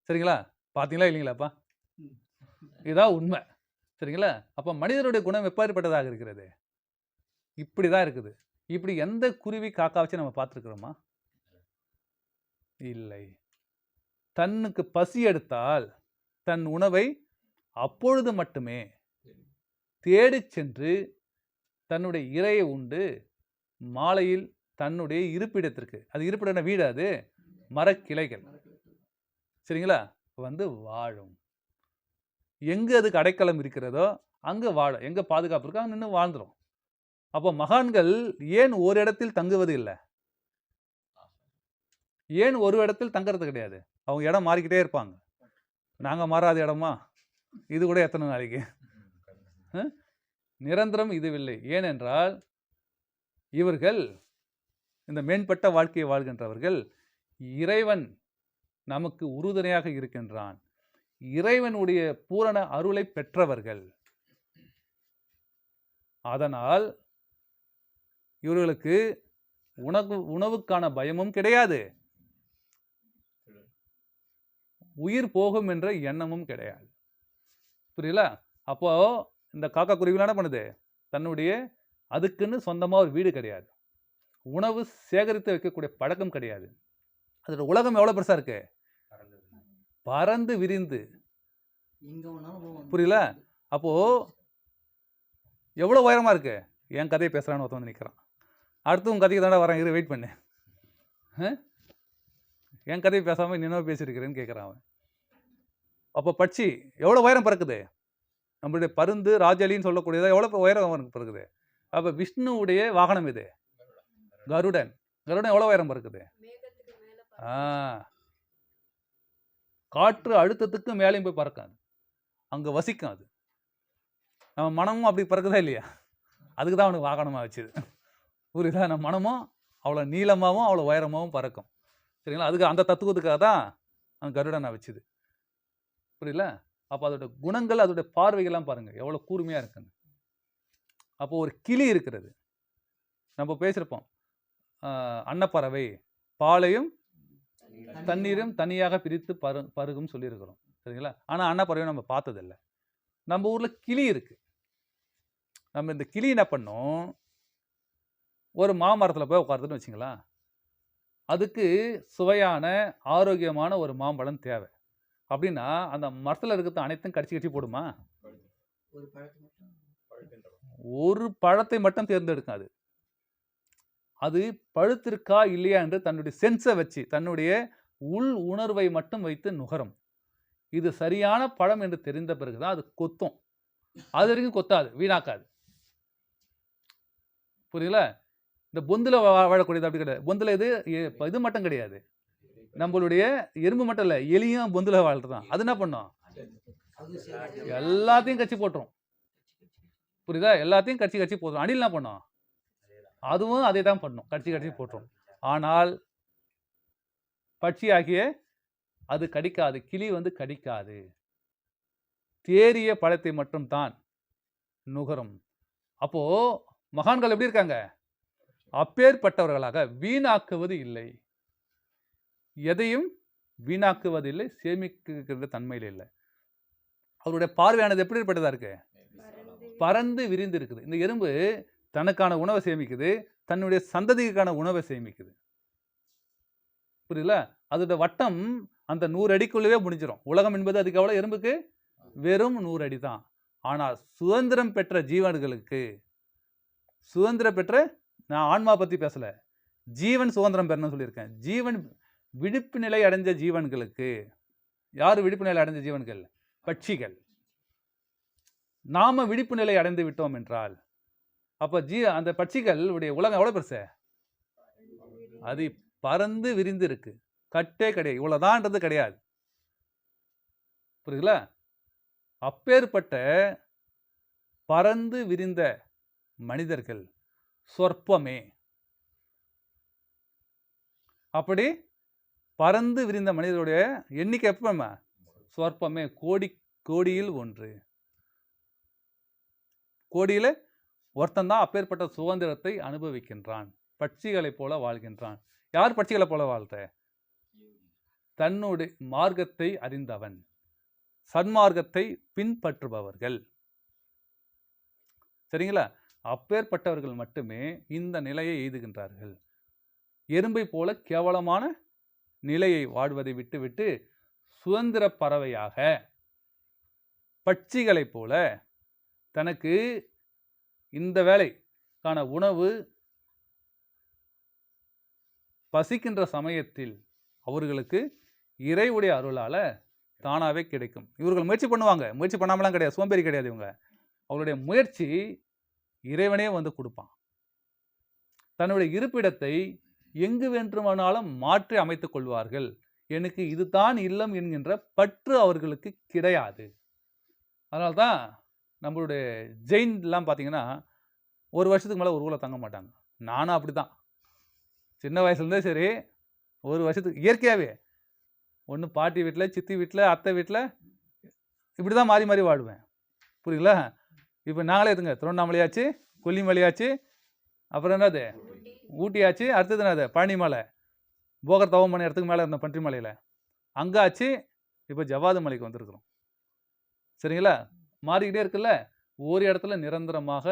சரிங்களா? பார்த்தீங்களா இல்லைங்களாப்பா? இதான் உண்மை. சரிங்களா? அப்போ மனிதனுடைய குணம் எப்பேற்பட்டதாக இருக்கிறது? இப்படி தான் இருக்குது. இப்படி எந்த குருவி காக்கா வச்சு நம்ம பார்த்துருக்குறோமா? இல்லை. தன்னுக்கு பசி எடுத்தால் தன் உணவை அப்பொழுது மட்டுமே தேடிச் சென்று தன்னுடைய இரையை உண்டு மாலையில் தன்னுடைய இருப்பிடத்திற்கு, அது இருப்பிட வீடு, அது மரக்கிளைகள், சரிங்களா, வந்து வாழும். எங்கே அதுக்கு அடைக்கலம் இருக்கிறதோ அங்கே வாழும். எங்கே பாதுகாப்பு இருக்கோ அங்கே நின்று வாழ்ந்துடும். அப்போ மகான்கள் ஏன் ஒரு இடத்தில் தங்குவது இல்லை? ஏன் ஒரு இடத்தில் தங்குறது கிடையாது? அவங்க இடம் மாறிக்கிட்டே இருப்பாங்க. நாங்கள் மாறாத இடமா? இது கூட எத்தனை நாளைக்கு? நிரந்தரம் இதுவில்லை. ஏனென்றால் இவர்கள் இந்த மேம்பட்ட வாழ்க்கையை வாழ்கின்றவர்கள் இறைவன் நமக்கு உறுதுணையாக இருக்கின்றான், இறைவனுடைய பூரண அருளை பெற்றவர்கள். அதனால் இவர்களுக்கு உணவுக்கான பயமும் கிடையாது, உயிர் போகும் என்ற எண்ணமும் கிடையாது. புரியல? அப்போ இந்த காக்கா குருவிகள் என்ன பண்ணுது? தன்னுடைய அதுக்குன்னு சொந்தமாக ஒரு வீடு கிடையாது, உணவு சேகரித்து வைக்கக்கூடிய பழக்கம் கிடையாது. அதோட உலகம் எவ்வளோ பெருசாக இருக்கு, பறந்து விரிந்து. புரியல? அப்போ எவ்வளோ உயரமாக இருக்கு. என் கதையை பேசுகிறான்னு ஒருத்தன் வந்து நிற்கிறான். அடுத்து உன் கதைக்கு தானே வரேன், இரு வெயிட் பண்ணு. என் கதையை பேசாமல் நினைவு பேசியிருக்கிறேன்னு கேட்குறான் அவன். அப்போ பட்சி எவ்வளோ உயரம் பறக்குது? நம்மளுடைய பருந்து ராஜலின்னு சொல்லக்கூடியதா எவ்வளோ உயரம் பறக்குது? அப்போ விஷ்ணுவுடைய வாகனம் இது கருடன். கருடன் எவ்வளோ உயரம் பறக்குது? காற்று அழுத்தத்துக்கு மேலேயும் போய் பறக்காது, அங்கே வசிக்கும். அது நம்ம மனமும் அப்படி பறக்குதா இல்லையா? அதுக்கு தான் அவனுக்கு வாகனமாக வச்சுது. புரியுதா? நம்ம மனமும் அவ்வளோ நீளமாகவும் அவ்வளோ உயரமாகவும் பறக்கும். சரிங்களா? அதுக்கு அந்த தத்துவத்துக்காக தான் அந்த கருடனை வச்சுது. புரியல? அப்போ அதோட குணங்கள், அதோடைய பார்வைகள்லாம் பாருங்கள் எவ்வளோ கூர்மையாக இருக்குன்னு. அப்போ ஒரு கிளி இருக்கிறது, நம்ம பேசியிருப்போம், அன்னப்பறவை பாலையும் தண்ணீரும் தனியாக பிரித்து பருகும் சொல்லியிருக்கிறோம். சரிங்களா? ஆனால் அன்னப்பறவை நம்ம பார்த்ததில்லை. நம்ம ஊரில் கிளி இருக்கு. நம்ம இந்த கிளி என்ன பண்ணோம், ஒரு மாமரத்தில் போய் உட்காருதுன்னு வச்சுங்களா, அதுக்கு சுவையான ஆரோக்கியமான ஒரு மாம்பழம் தேவை. அப்படின்னா அந்த மரத்தில் இருக்கிறது அனைத்தும் கடிச்சு போடுமா? ஒரு பழத்தை மட்டும் தேர்ந்தெடுக்காது. அது பழுத்திருக்கா இல்லையா என்று தன்னுடைய சென்ஸை வச்சு, தன்னுடைய உள் உணர்வை மட்டும் வைத்து நுகரும். இது சரியான பழம் என்று தெரிந்த பிறகுதான் அது கொத்தும். அது வரைக்கும் கொத்தாது, வீணாக்காது. புரியல? இந்த பொந்தில் வாழக்கூடியது அப்படி கிடையாது. பொந்தில் இது மட்டும் கிடையாது, நம்மளுடைய எறும்பு மட்டும் இல்லை, எலியும் பொந்தில் வாழ்றதான். அது என்ன பண்ணும்? எல்லாத்தையும் கட்சி போட்டுரும். புரியுதா? எல்லாத்தையும் கட்சி போட்டுரும். அணில் என்ன பண்ணும்? அதுவும் அதே தான் பண்ணும், கட்சி போட்டுரும். ஆனால் பட்சி ஆகிய அது கடிக்காது, கிளி வந்து கடிக்காது. தேறிய பழத்தை மட்டும் தான் நுகரும். அப்போ மகான்கள் எப்படி இருக்காங்க? அப்பேற்பட்டவர்களாக வீணாக்குவது இல்லை. எதையும் வீணாக்குவதில்லை, சேமிக்கின்ற தன்மையில் இல்லை. அவருடைய பார்வையானது எப்படிப்பட்டதா இருக்கு? பறந்து விரிந்து இருக்குது. இந்த எறும்பு தனக்கான உணவை சேமிக்குது, தன்னுடைய சந்ததிக்கான உணவை சேமிக்குது. புரியுதுல? அதோட வட்டம் அந்த 100 அடிக்குள்ளவே முடிஞ்சிடும். உலகம் என்பது அதுக்கு எவ்வளவு? எறும்புக்கு வெறும் 100 அடி தான். ஆனால் சுதந்திரம் பெற்ற ஜீவன்களுக்கு, சுதந்திரம் பெற்ற, நான் ஆன்மா பத்தி பேசல, ஜீவன் சுதந்திரம் பெறணும்னு சொல்லியிருக்கேன். ஜீவன் விழிப்பு நிலை அடைஞ்ச ஜீவன்களுக்கு, யார் விழிப்பு நிலை அடைஞ்ச ஜீவன்கள்? பட்சிகள். நாம விழிப்பு நிலை அடைந்து விட்டோம் என்றால், அப்ப அந்த பட்சிகள் உடைய உலகம் எவ்வளவு பெருசு? அது பறந்து விரிந்து இருக்கு. கட்டே கிடையாது, இவ்வளவுதான்ன்றது கிடையாது. புரியுதுல? அப்பேற்பட்ட பறந்து விரிந்த மனிதர்கள் சொற்பமே. அப்படி பறந்து விரிந்த மனிதருடைய எண்ணிக்கை எப்ப? சொற்பமே. கோடியில் ஒன்று. கோடியில ஒருத்தன் தான் அப்பேற்பட்ட சுதந்திரத்தை அனுபவிக்கின்றான். பட்சிகளைப் போல வாழ்கின்றான். யார் பட்சிகளை போல வாழ்ற? தன்னுடைய மார்க்கத்தை அறிந்தவன், சன்மார்க்கத்தை பின்பற்றுபவர்கள். சரிங்களா? அப்பேற்பட்டவர்கள் மட்டுமே இந்த நிலையை எய்துகின்றார்கள். எறும்பை போல கேவலமான நிலையை வாழ்வதை விட்டுவிட்டு சுதந்திர பறவையாக, பட்சிகளைப் போல தனக்கு இந்த வேலைக்கான உணவு பசிக்கின்ற சமயத்தில் அவர்களுக்கு இறைவுடைய அருளால தானாவே கிடைக்கும். இவர்கள் முயற்சி பண்ணுவாங்க, முயற்சி பண்ணாமலாம் கிடையாது, சோம்பேறி கிடையாது இவங்க. அவருடைய முயற்சி இறைவனே வந்து கொடுப்பான். தன்னுடைய இருப்பிடத்தை எங்கு வேண்டுமானாலும் மாற்றி அமைத்துக் கொள்வார்கள். எனக்கு இதுதான் இல்லம் என்கின்ற பற்று அவர்களுக்கு கிடையாது. அதனால்தான் நம்மளுடைய ஜெயின்லாம் பார்த்தீங்கன்னா 1 வருஷத்துக்கு மேலே ஒரு ஊரில் தங்க மாட்டாங்க. நானும் அப்படி தான். சின்ன வயசுலேருந்தே சரி, 1 வருஷத்துக்கு இயற்கையாகவே ஒன்று பாட்டி வீட்டில், சித்தி வீட்டில், அத்தை வீட்டில், இப்படி தான் மாறி மாறி வாடுவேன். புரியுங்களா? இப்போ நாங்களே எடுத்துங்க, திருவண்ணாமலையாச்சு, கொல்லிமலையாச்சு, அப்புறம் என்னது ஊட்டியாச்சு, அடுத்தது என்னது பழனிமலை, போகர் தவம் பண்ண இடத்துக்கு மேலே இருந்த பன்றிமலையில் அங்கே ஆச்சு, இப்போ ஜவ்வாது மலைக்கு வந்திருக்கிறோம். சரிங்களா? மாறிக்கிட்டே இருக்குல்ல. ஒரு இடத்துல நிரந்தரமாக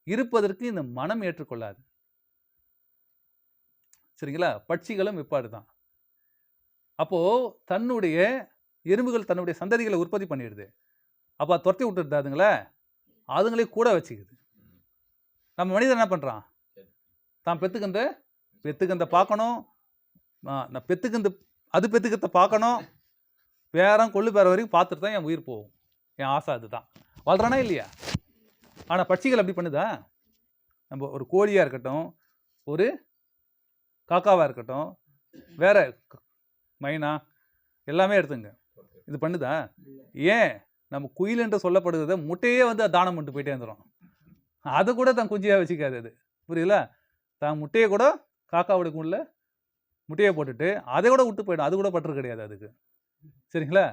இருப்பதற்கு இந்த மனம் ஏற்றுக்கொள்ளாது. சரிங்களா? பட்சிகளும் இப்பாடு தான். அப்போ தன்னுடைய எறும்புகள் தன்னுடைய சந்ததிகளை உற்பத்தி பண்ணிடுது. அப்போ துரத்தி விட்டுருது அதுங்கள, அதுங்களே கூட வச்சுக்குது. நம்ம மனிதன் என்ன பண்ணுறான்? தான் பெத்துக்கந்த பார்க்கணும், நான் பெத்துக்கந்து அது பெத்துக்கத்தை பார்க்கணும், பேரம் கொள்ளு பேர வரைக்கும் பார்த்துட்டு தான் என் உயிர் போகும். என் ஆசை அதுதான். வாழ்றானா இல்லையா? ஆனால் பட்சிகள் அப்படி பண்ணுதா? நம்ம ஒரு கோழியாக இருக்கட்டும், ஒரு காக்காவாக இருக்கட்டும், வேற மைனா எல்லாமே எடுத்துங்க, இது பண்ணுதா? ஏன்? நம்ம குயில் என்று சொல்லப்படுகிறத முட்டையே வந்து தானம் பண்ணிட்டு போயிட்டே இருந்துடும். அதை கூட தான் குஞ்சியாக வச்சுக்காது அது. புரியல? தான் முட்டையை கூட காக்காவோட கூண்டில் முட்டையை போட்டுட்டு அதை கூட விட்டு போயிடும். அது கூட பற்று கிடையாது அதுக்கு. சரிங்களா?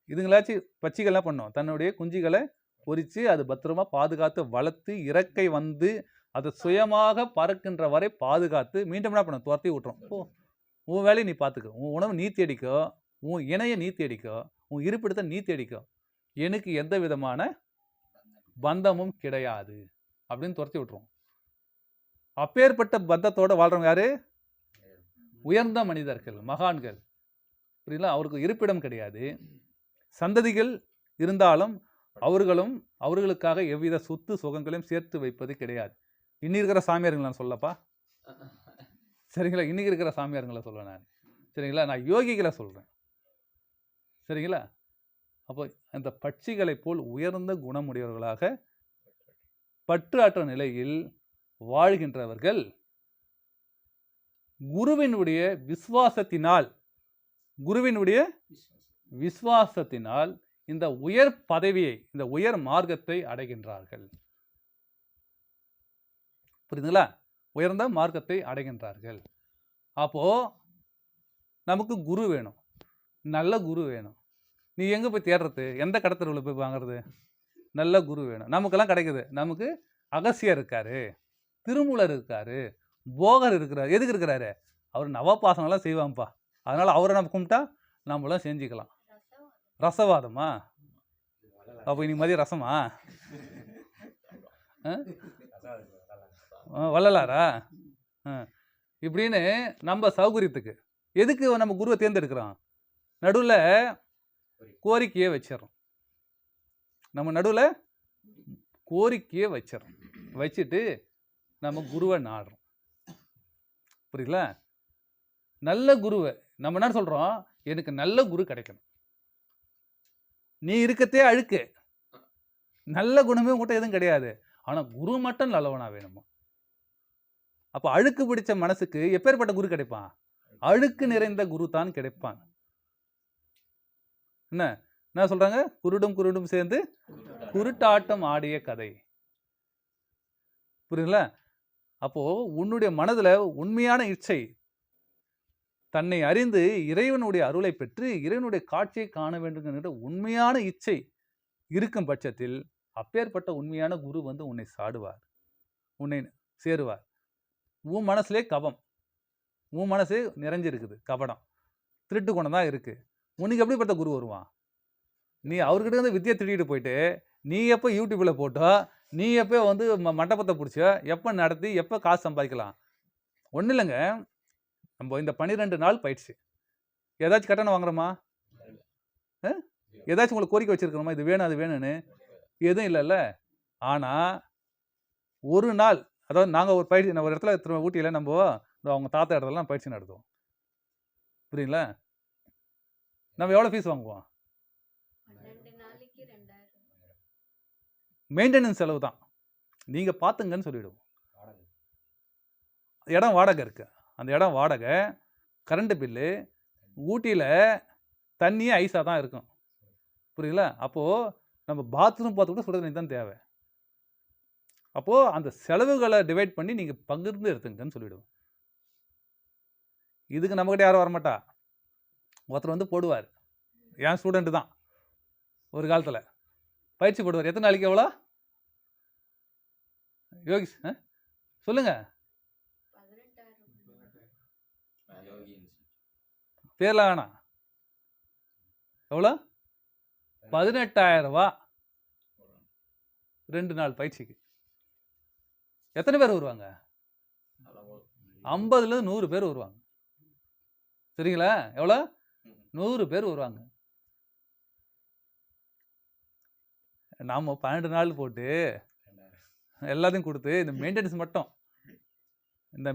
இதுங்களாச்சும் பட்சிகள்லாம் பண்ணும், தன்னுடைய குஞ்சுகளை பொறித்து அது பத்திரமா பாதுகாத்து வளர்த்து இறக்கை வந்து அதை சுயமாக பறக்கின்ற வரை பாதுகாத்து மீண்டும் என்ன பண்ணும்? துரத்தி விட்டுரும். ஓ, உன் வேலையை நீ பார்த்துக்கோ, உன் உணவு நீ தேடிக்கோ, உன் இணையை நீ தேடிக்கோ, உன் இருப்பிடத்தை நீ தேடிக்கோ, எனக்கு எந்த விதமான பந்தமும் கிடையாது அப்படின்னு துரத்தி விட்டுரும். அப்பேற்பட்ட பந்தத்தோடு வாழ்றவங்க யாரு? உயர்ந்த மனிதர்கள், மகான்கள். புரியல? அவருக்கு இருப்பிடம் கிடையாது, சந்ததிகள் இருந்தாலும் அவர்களுக்காக எவ்வித சொத்து சுகங்களையும் சேர்த்து வைப்பது கிடையாது. இன்னி இருக்கிற சாமியாருங்களை நான் சொல்லப்பா. சரிங்களா? இன்னைக்கு இருக்கிற சாமியாருங்களை சொல்ல நான். சரிங்களா? நான் யோகிகளை சொல்கிறேன். சரிங்களா? அப்போ அந்த பட்சிகளை போல் உயர்ந்த குணமுடையவர்களாக பற்றாற்ற நிலையில் வாழ்கின்றவர்கள் குருவினுடைய விசுவாசத்தினால் இந்த உயர் பதவியை, இந்த உயர் மார்க்கத்தை அடைகின்றார்கள். புரியுதுங்களா? உயர்ந்த மார்க்கத்தை அடைகின்றார்கள். அப்போ நமக்கு குரு வேணும். நல்ல குரு வேணும். நீ எங்கே போய் தேடுறது? எந்த கடத்தருவில் போய் வாங்குறது? நல்ல குரு வேணும். நமக்கெல்லாம் கிடைக்குது. நமக்கு அகசியர் இருக்காரு, திருமூலர் இருக்காரு, போகர் இருக்கிறார். எதுக்கு இருக்கிறாரு? அவர் நவபாசனம்லாம் செய்வாங்கப்பா. அதனால் அவரை நம்ம கும்பிட்டா நம்மளாம் செஞ்சுக்கலாம். ரசவாதமா? அப்போ இன்னைக்கு மதியம் ரசமா? வள்ளலாரா? இப்படின்னு நம்ம சௌகரியத்துக்கு எதுக்கு நம்ம குருவை தேர்ந்தெடுக்கிறோம்? நடுவில் கோரிக்கையை வச்சிடறோம். நம்ம நடுவில் கோரிக்கையை வச்சிடறோம். வச்சுட்டு நம்ம குருவை நாடுறோம். புரியுதுங்களா? நல்ல குருவை நம்ம என்ன சொல்கிறோம்? எனக்கு நல்ல குரு கிடைக்கணும். நீ இருக்கத்தே அழுக்கு, நல்ல குணமே உங்கள்கிட்ட எதுவும் கிடையாது. ஆனால் குரு மட்டும் நல்லவனா வேணுமா? அப்போ அழுக்கு பிடிச்ச மனசுக்கு எப்பேற்பட்ட குரு கிடைப்பான்? அழுக்கு நிறைந்த குரு தான் கிடைப்பான். என்ன சொல்றாங்க? குருடும் குருடும் சேர்ந்து குருட்டாட்டம் ஆடிய கதை. புரியுதுங்களா? அப்போ உன்னுடைய மனதில் உண்மையான இச்சை, தன்னை அறிந்து இறைவனுடைய அருளை பெற்று இறைவனுடைய காட்சியை காண வேண்டும் என்கிற உண்மையான இச்சை இருக்கும் பட்சத்தில் அப்பேற்பட்ட உண்மையான குரு வந்து உன்னை சாடுவார், உன்னை சேருவார். உன் மனசுலே கபம், உன் மனசே நிறைஞ்சிருக்குது கபடம், திருட்டு குணம் தான் இருக்கு. உனக்கு எப்படிப்பட்ட குரு வருவான்? நீ அவர்கிட்ட இருந்து வித்தியை திருடிட்டு போயிட்டு நீ எப்போ யூடியூப்பில் போட்டோ, நீ எப்போ வந்து மண்டபத்தை பிடிச்சோ, எப்போ நடத்தி எப்போ காசு சம்பாதிக்கலாம்? ஒன்றும் இல்லைங்க. நம்ம இந்த 12 நாள் பயிற்சி ஏதாச்சும் கட்டணம் வாங்குறோமா? ஏதாச்சும் உங்களுக்கு கோரிக்கை வச்சிருக்கிறோமா? இது வேணும் அது வேணும்னு? எதுவும் இல்லைல்ல. ஆனால் ஒரு நாள், அதாவது நாங்கள் ஒரு பயிற்சி ஒரு இடத்துல ஊட்டியில் நம்ம அவங்க தாத்தா இடத்துலலாம் பயிற்சி நடத்துவோம். புரியுங்களா? நம்ம எவ்வளோ ஃபீஸ் வாங்குவோம்? மெயின்டெனன்ஸ் செலவு தான். நீங்கள் பார்த்துங்கன்னு சொல்லிவிடுவோம். இடம் வாடகை இருக்குது, அந்த இடம் வாடகை, கரண்ட்டு பில்லு, ஊட்டியில் தண்ணியே ஐஸாக தான் இருக்கும். புரியுங்களா? அப்போது நம்ம பாத்ரூம் பார்த்து கூட சுட தண்ணி தான் தேவை. அப்போது அந்த செலவுகளை டிவைட் பண்ணி நீங்கள் பகிர்ந்து எடுத்துங்கன்னு சொல்லிவிடுவோம். இதுக்கு நம்மக்கிட்ட யாரும் வரமாட்டா. ஒருத்தர் வந்து போடுவார், என் ஸ்டூடெண்ட்டு தான், ஒரு காலத்தில் பயிற்சி போடுவார். எத்தனை நாளைக்கு எவ்வளோ யோகிஷ் சொல்லுங்க, பேர்லாம் வேணாம். எவ்வளோ? 18,000 ரூபா 2 நாள் பயிற்சிக்கு. எத்தனை பேர் வருவாங்க? 50லேருந்து 100 பேர் வருவாங்க. சரிங்களா? எவ்வளோ? 100 பேர் வருவாங்க. நாம் 12 நாள் போட்டு எல்லாத்தையும் கொடுத்து இந்த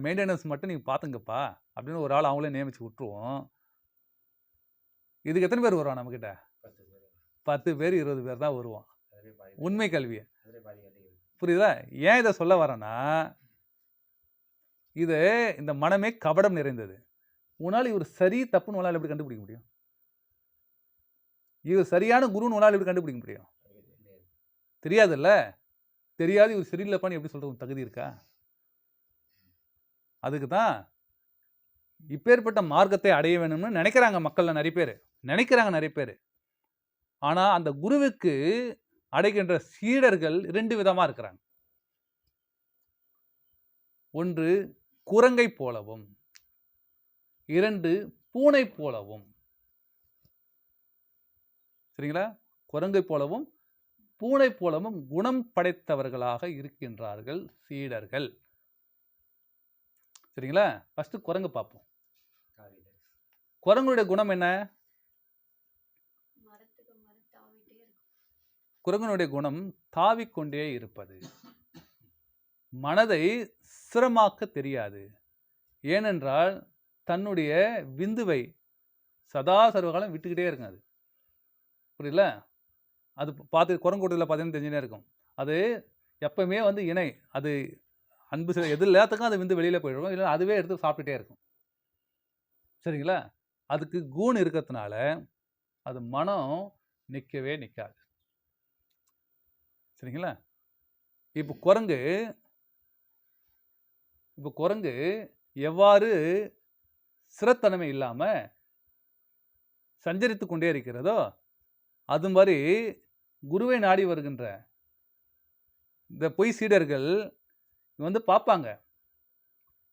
மெயின்டெனன்ஸ் மட்டும் நீங்கள் பார்த்துங்கப்பா அப்படின்னு ஒரு ஆள் அவங்களே நியமித்து விட்டுருவோம். இதுக்கு எத்தனை பேர் வருவான் நம்மக்கிட்ட? 10 பேர் 20 பேர் தான் வருவான். உண்மை கல்வியை. புரியுதா? ஏன் இதை சொல்ல வரேன்னா, இது இந்த மனமே கபடம் நிறைந்தது. உன்னால் இவர் சரி தப்புன்னு உன்னால் எப்படி கண்டுபிடிக்க முடியும்? இவர் சரியான குருன்னு உன்னால் எப்படி கண்டுபிடிக்க முடியும்? தெரியாதுல்ல. தெரியாது இவர் சரியில்லைப்பான்னு எப்படி சொல்கிறது தகுதி இருக்கா? அதுக்கு தான் இப்பேற்பட்ட மார்க்கத்தை அடைய வேணும்னு நினைக்கிறாங்க மக்கள் நிறைய பேர். ஆனால் அந்த குருவுக்கு அடைகின்ற சீடர்கள் 2 விதமாக இருக்கிறாங்க. ஒன்று குரங்கை போலவும், 2 பூனை போலவும். சரிங்களா? குரங்கை போலவும் பூனை போலவும் குணம் படைத்தவர்களாக இருக்கின்றார்கள் சீடர்கள். சரிங்களா? ஃபர்ஸ்ட் குரங்கு பார்ப்போம். குரங்குடைய குணம் என்ன? குரங்கனுடைய குணம் தாவிக்கொண்டே இருப்பது. மனதை சிரமாக்க தெரியாது. ஏனென்றால் தன்னுடைய விந்துவை சதா சர்வகாலம் விட்டுக்கிட்டே இருக்கும். அது புரியல? அது பார்த்து குரங்கு கூட்டத்தில் பார்த்தீங்கன்னா தெரிஞ்சுனே இருக்கும். அது எப்பவுமே வந்து இணை, அது அன்பு எது எல்லாத்துக்கும் அது விந்து வெளியில் போயிடும், இல்லை அதுவே எடுத்து சாப்பிட்டுட்டே இருக்கும். சரிங்களா? அதுக்கு கூண் இருக்கிறதுனால அது மனம் நிற்கவே நிற்காது. சரிங்களா? இப்போ குரங்கு எவ்வாறு சிரத்தன்மை இல்லாமல் சஞ்சரித்து கொண்டே இருக்கிறதோ, அது மாதிரி குருவை நாடி வருகின்ற இந்த பொய் சீடர்கள் வந்து பார்ப்பாங்க.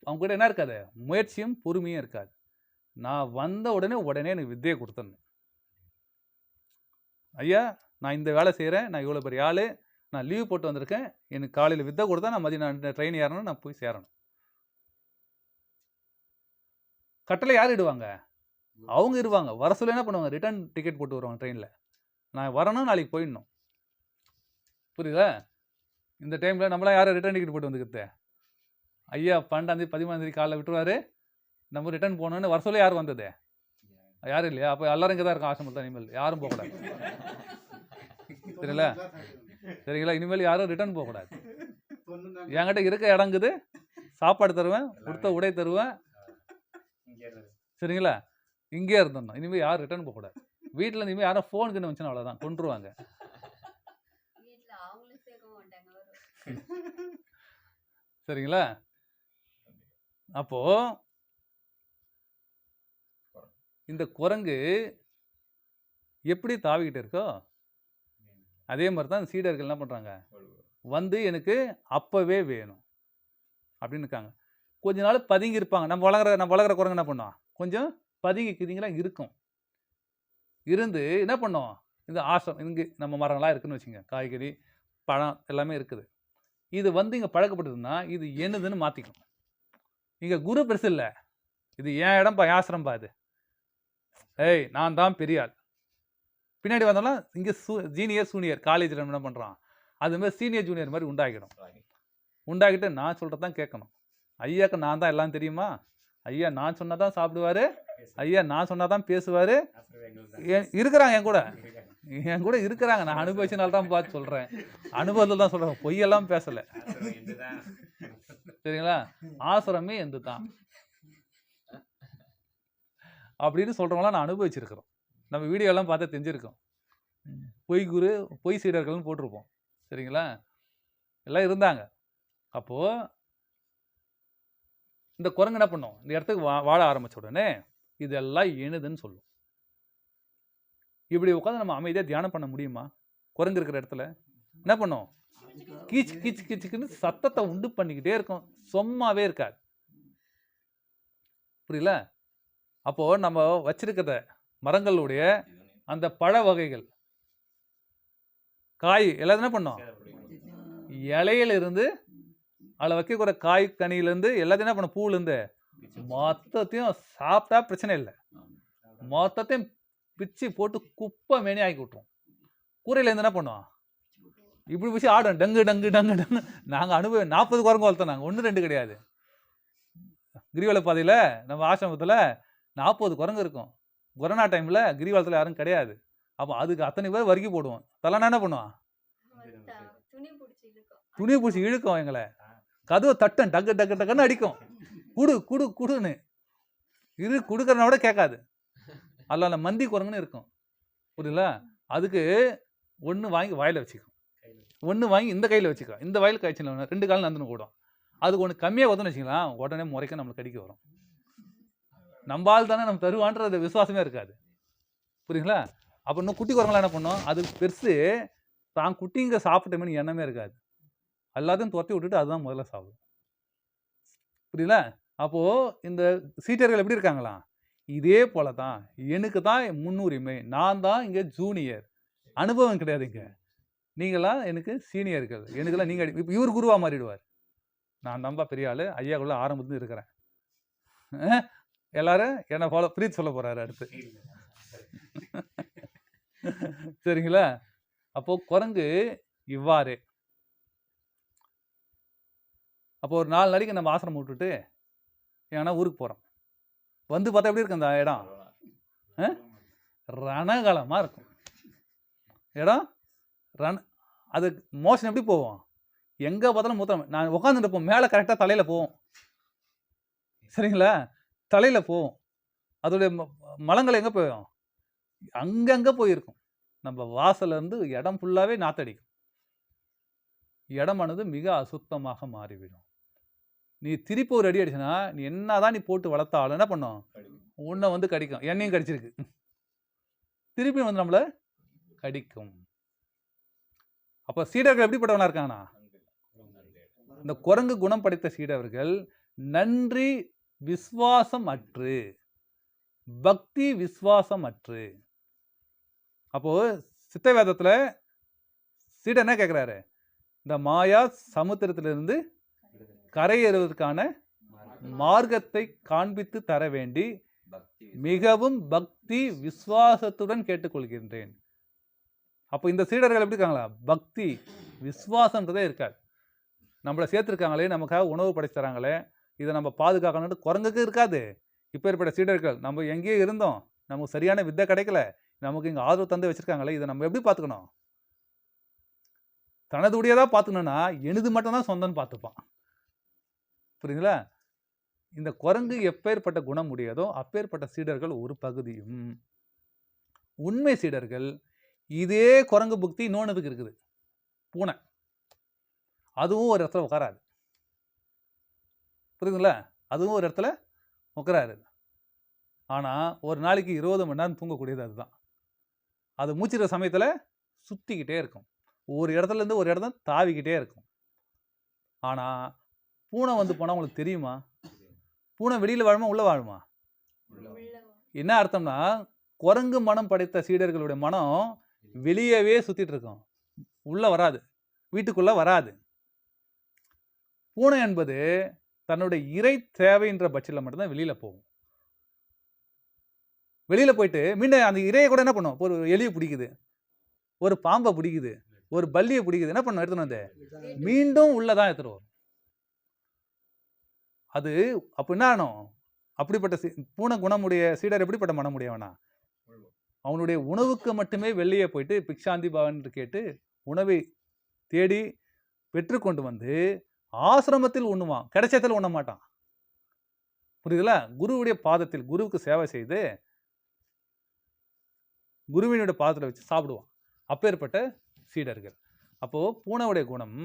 அவங்க கூட என்ன இருக்காது? முயற்சியும் பொறுமையும் இருக்காது. நான் வந்த உடனே எனக்கு வித்தையை கொடுத்துடணும். ஐயா, நான் இந்த வேலை செய்கிறேன், நான் இவ்வளோ பெரிய ஆள், நான் லீவ் போட்டு வந்திருக்கேன், எனக்கு காலையில் வித்தை கொடுத்தா நான் மதியம் நான் ட்ரெயின் ஏறணும், நான் போய் சேரணும். கட்டளை யார் இடுவாங்க? அவங்க இருவாங்க. வர சொல்ல என்ன பண்ணுவாங்க? ரிட்டர்ன் டிக்கெட் போட்டு வருவாங்க ட்ரெயினில். நான் வரணும், நாளைக்கு போயிடணும். புரியுதா? இந்த டைமில் நம்மளாம் யாரும் ரிட்டர்ன் டிக்கெட் போட்டு வந்துக்கிறது? ஐயா 12ஆம் 13ஆம் தேதி காலைல விட்டுருவாரு, நம்ம ரிட்டர்ன் போகணுன்னு வர சொல்ல யார் வந்தது? யாரும் இல்லையா? அப்போ எல்லாரும் இங்கே தான் இருக்கும் ஆசிரமத்தில் தான். இனிமேல் யாரும் போகக்கூடாது. சரிங்களா? சரிங்களா? இனிமேல் யாரும் ரிட்டர்ன் போகக்கூடாது. என்கிட்ட இருக்க இடங்குது, சாப்பாடு தருவேன், கொடுத்த உடை தருவேன். சரிங்களா? இங்கே இருந்தோம். இனிமேல் யாரும் ரிட்டர்ன் போகக்கூடாது. வீட்டில் இனிமேல் யாரும் ஃபோனுக்குன்னு வந்துச்சுன்னா அவ்வளோதான், கொண்டுருவாங்க. சரிங்களா? அப்போ இந்த குரங்கு எப்படி தாவிக்கிட்டு இருக்கோ, அதே மாதிரி தான் சீடர்கள் என்ன பண்ணுறாங்க? வந்து எனக்கு அப்போவே வேணும் அப்படின்னு இருக்காங்க. கொஞ்ச நாள் பதுங்கி இருப்பாங்க. நம்ம வளர்கிற குரங்கு என்ன பண்ணுவோம்? கொஞ்சம் பதுங்கி கிதிங்களா இருக்கும். இருந்து என்ன பண்ணோம்? இந்த ஆசிரம் இங்கே நம்ம மரங்களாக இருக்குதுன்னு வச்சுங்க, காய்கறி பழம் எல்லாமே இருக்குது. இது வந்து இங்கே பழக்கப்பட்டதுன்னா இது என்னதுன்னு மாற்றிக்கணும். இங்கே குரு பெருசு இல்லை, இது என் இடம்பா, என் ஆசிரம்பா. இது ஏய் நான் தான் பெரிய ஆள். பின்னாடி வந்தாலும் இங்கே ஜூனியர் காலேஜில் என்ன பண்ணுறான்? அதுமாதிரி சீனியர் ஜூனியர் மாதிரி உண்டாக்கிட்டு நான் சொல்கிறது தான் கேட்கணும். ஐயாக்கு நான் தான் எல்லாம் தெரியுமா? ஐயா நான் சொன்னால் தான் சாப்பிடுவார், ஐயா நான் சொன்னால் தான் பேசுவார். இருக்கிறாங்க என் கூட இருக்கிறாங்க. நான் அனுபவிச்சனால தான் பார்த்து சொல்கிறேன், அனுபவத்தில் தான் சொல்கிறேன், பொய்யெல்லாம் பேசலை. சரிங்களா? ஆசிரமே எந்த தான் அப்படின்னு சொல்கிறவங்களாம் நான் அனுபவிச்சிருக்கிறோம். நம்ம வீடியோலாம் பார்த்தா தெரிஞ்சிருக்கோம். பொய் சீடர்கள்னு போட்டிருப்போம். சரிங்களா? எல்லாம் இருந்தாங்க. அப்போது இந்த குரங்கு என்ன பண்ணும்? இந்த இடத்துக்கு வாழ ஆரம்பிச்ச உடனே இதெல்லாம் எனதுன்னு சொல்லும். இப்படி உட்காந்து நம்ம அமைதியாக தியானம் பண்ண முடியுமா? குரங்கு இருக்கிற இடத்துல என்ன பண்ணும்? கீச்சு கீச்சு கீச்சுக்குன்னு சத்தத்தை உண்டு பண்ணிக்கிட்டே இருக்கும், சும்மாவே இருக்காது. புரியல? அப்போது நம்ம வச்சிருக்கிற மரங்களுடைய அந்த பழ வகைகள், காய் எல்லாத்தையும் என்ன பண்ணோம்? இலையிலிருந்து அதில் வைக்கக்கூட காய் கனியிலேருந்து எல்லாத்தையும் என்ன பண்ணும்? பூவிலேருந்து மொத்தத்தையும் சாப்பிட்டா பிரச்சனை இல்லை, மொத்தத்தையும் பிச்சு போட்டு குப்பை மேனி ஆக்கி விட்டுரும். கூரையிலேருந்து என்ன பண்ணுவோம்? இப்படி பிடிச்சி ஆடும், டங்கு டங்கு டங்கு டங்கு. நாங்கள் 40 குரங்கு வளர்த்தோம். நாங்கள் 1 2 கிடையாது. கிரிவல பாதையில் நம்ம ஆசிரமத்தில் 40 குரங்கு இருக்கும். கொரோனா டைமில் கிரிவலத்தில் யாரும் கிடையாது. அப்போ அதுக்கு அத்தனை பேர் வறுக்கி போடுவோம். தலைனா என்ன பண்ணுவான்? துணி பிடிச்சி இழுக்கும் எங்களை. கதவை தட்டன் டக்கு டக்கு டக்குன்னு அடிக்கும். குடுன்னு கொடுக்குறனா விட கேட்காது. அதில் மந்தி குரங்குன்னு இருக்கும். புரியல? அதுக்கு ஒன்று வாங்கி வாயில் வச்சுக்கும், ஒன்று வாங்கி இந்த கையில் வச்சுக்கோ, இந்த வயல் காய்ச்சல் 2 காலம் நந்துன்னு கூடும். அதுக்கு ஒன்று கம்மியாக ஒதுன்னு வச்சுக்கலாம், உடனே முறைக்க நம்மளுக்கு கடிக்க வரும். நம்பால் தானே நம்ம தருவான்ற விசுவாசமே இருக்காது. புரியுங்களா? அப்போ இன்னும் குட்டி குரங்களாம் என்ன பண்ணோம்? அது பெருசு தான் குட்டிங்க சாப்பிட்டமேனு எண்ணமே இருக்காது. எல்லாத்தையும் துரத்தி விட்டுட்டு அதுதான் முதல்ல சாப்பிடும். புரியல? அப்போது இந்த சீட்டர்கள் எப்படி இருக்காங்களா? இதே போல தான் எனக்கு தான் முன்னுரிமை, நான் தான் இங்கே ஜூனியர், அனுபவம் கிடையாது. இங்கே நீங்களாம் எனக்கு சீனியர்கள், எனக்கெல்லாம் நீங்கள் இப்போ இவர் குருவாக மாறிடுவார். நான் தான்ப்பா பெரிய ஆள், ஐயாக்குள்ள ஆரம்பத்துலேருந்து இருக்கிறேன். எல்லாரும் என்னை ஃபாலோ பிரீத் சொல்ல போகிறாரு அடுத்து. சரிங்களா? அப்போது குரங்கு இவ்வாறு. அப்போ ஒரு 4 நாளைக்கு நம்ம ஆசிரமம் விட்டுட்டு ஏன்னா ஊருக்கு போகிறோம். வந்து பார்த்தா எப்படி இருக்கு அந்த இடம்? ரணகாலமாக இருக்கும் இடம். அது மோஷன் எப்படி போவோம்? எங்கே பார்த்தாலும் மூத்திரம். நான் உட்காந்துட்டு இருப்போம், மேலே கரெக்டாக தலையில் போவோம். சரிங்களா? தலையில் போவோம். அதோடைய மலங்கள் எங்கே போயும்? அங்கங்கே போயிருக்கும். நம்ம வாசலேருந்து இடம் ஃபுல்லாகவே நாத்தடிக்கும். இடமானது மிக அசுத்தமாக மாறிவிடும். நீ திருப்பி ஒரு அடி அடிச்சுனா நீ என்ன தான் நீ போட்டு வளர்த்தாலும் என்ன பண்ணும்? உன்னை வந்து கடிக்கும். என்னையும் கடிச்சிருக்கு. திருப்பி வந்து நம்மளை கடிக்கும். அப்போ சீடர்கள் எப்படிப்பட்டவனா இருக்காங்கன்னா, இந்த குரங்கு குணம் படைத்த சீடர்கள் நன்றி விசுவாசம் அற்று, பக்தி விசுவாசம் அற்று. அப்போ சித்த வேதத்துல சீடர் என்ன கேட்கிறாரு, இந்த மாயா சமுத்திரத்திலிருந்து கரையேறுவதற்கான மார்க்கத்தை காண்பித்து தர வேண்டி மிகவும் பக்தி விசுவாசத்துடன் கேட்டுக்கொள்கின்றேன். அப்போ இந்த சீடர்கள் எப்படி இருக்காங்களா, பக்தி விசுவாசன்றதே இருக்காது. நம்மளை சேர்த்துருக்காங்களே, நமக்காக உணவு படைச்சு தராங்களே, இதை நம்ம பாதுகாக்கணும்னு குரங்குக்கு இருக்காது. இப்போ ஏற்பட்ட சீடர்கள் நம்ம எங்கேயோ இருந்தோம், நமக்கு சரியான வித்தை கிடைக்கல, நமக்கு இங்கே ஆதரவு தந்து வச்சிருக்காங்களே, இதை நம்ம எப்படி பார்த்துக்கணும்? தனது உடையதாக பார்த்துக்கணும்னா எனது மட்டும்தான் சொந்தம்னு பார்த்துப்பான். புரியுதுங்களா? இந்த குரங்கு எப்பேற்பட்ட குணம் உடையதோ அப்பேற்பட்ட சீடர்கள் ஒரு பகுதியும். உண்மை சீடர்கள் இதே குரங்கு புக்தி இன்னொன்றுக்கு இருக்குது, பூனை. அதுவும் ஒரு இடத்துல உட்காராது. புரியுதுங்களா? அதுவும் ஒரு இடத்துல உட்காராது. ஆனால் ஒரு நாளைக்கு 20 மணி நேரம் தூங்கக்கூடியது அதுதான். அது மூச்சிற சமயத்தில் சுற்றிக்கிட்டே இருக்கும், ஒரு இடத்துலேருந்து ஒரு இடம் தாவிக்கிட்டே இருக்கும். ஆனால் பூனை வந்து போனால் உங்களுக்கு தெரியுமா? பூனை வெளியில் வாழுமா உள்ளே வாழுமா? என்ன அர்த்தம்னா, குரங்கு மனம் படைத்த சீடர்களுடைய மனம் வெளியவே சுற்றிட்டு இருக்கும், உள்ளே வராது, வீட்டுக்குள்ளே வராது. பூனை என்பது தன்னுடைய இறை தேவைன்ற பட்சத்தில் மட்டும்தான் வெளியில் போகும். வெளியில் போயிட்டு மீண்டும் அந்த இறையை கூட என்ன பண்ணும், ஒரு எலியை பிடிக்குது, ஒரு பாம்பை பிடிக்குது, ஒரு பல்லியை பிடிக்குது, என்ன பண்ணும், எடுத்துன்னு வந்து மீண்டும் உள்ளதான் எடுத்துட்டு வரும். அது அப்போ என்ன ஆகணும், அப்படிப்பட்ட பூனை குணமுடைய சீடர் எப்படிப்பட்ட மனமுடையவனா, அவனுடைய உணவுக்கு மட்டுமே வெளியே போயிட்டு பிக்ஷாந்தி பவன் கேட்டு உணவை தேடி பெற்றுக்கொண்டு வந்து ஆசிரமத்தில் உண்ணுவான், கிடைச்சத்தில் உண்ண மாட்டான். புரியுதுல? குருவுடைய பாதத்தில் குருவுக்கு சேவை செய்து குருவினுடைய பாதத்தில் வச்சு சாப்பிடுவான், அப்பேற்பட்ட சீடர்கள். அப்போ பூனையுடைய குணம்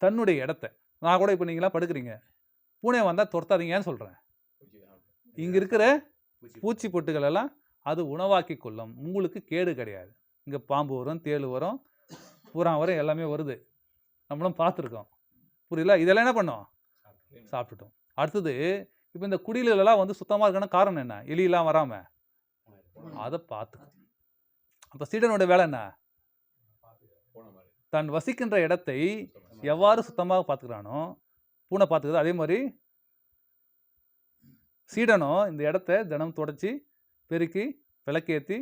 தன்னுடைய இடத்த, நான் கூட இப்போ நீங்களாம் படுக்கிறீங்க, பூனை வந்தால் துரத்தாதீங்கன்னு சொல்கிறேன். இங்கே இருக்கிற பூச்சி பொட்டுகள் எல்லாம் அது உணவாக்கி கொள்ளும், உங்களுக்கு கேடு கிடையாது. இங்கே பாம்பு வரும், தேள் வரும், பூரா வரும், எல்லாமே வருது, நம்மளும் பார்த்துருக்கோம். புரியல? இதெல்லாம் என்ன பண்ணோம், சாப்பிட்டுட்டோம். அடுத்தது இப்போ இந்த குடிலெல்லாம் வந்து சுத்தமாக இருக்கணும், காரணம் என்ன, எலியெல்லாம் வராமல் அதை பார்த்துக்கணும். அப்போ சீடனுடைய வேலை என்ன, தன் வசிக்கின்ற இடத்தை எவ்வாறு சுத்தமாக பார்த்துக்கிறானோ பூனை பார்த்துக்குது, அதே மாதிரி சீடனும் இந்த இடத்த தினம் தொடச்சி பெருக்கி விளக்கேற்றி,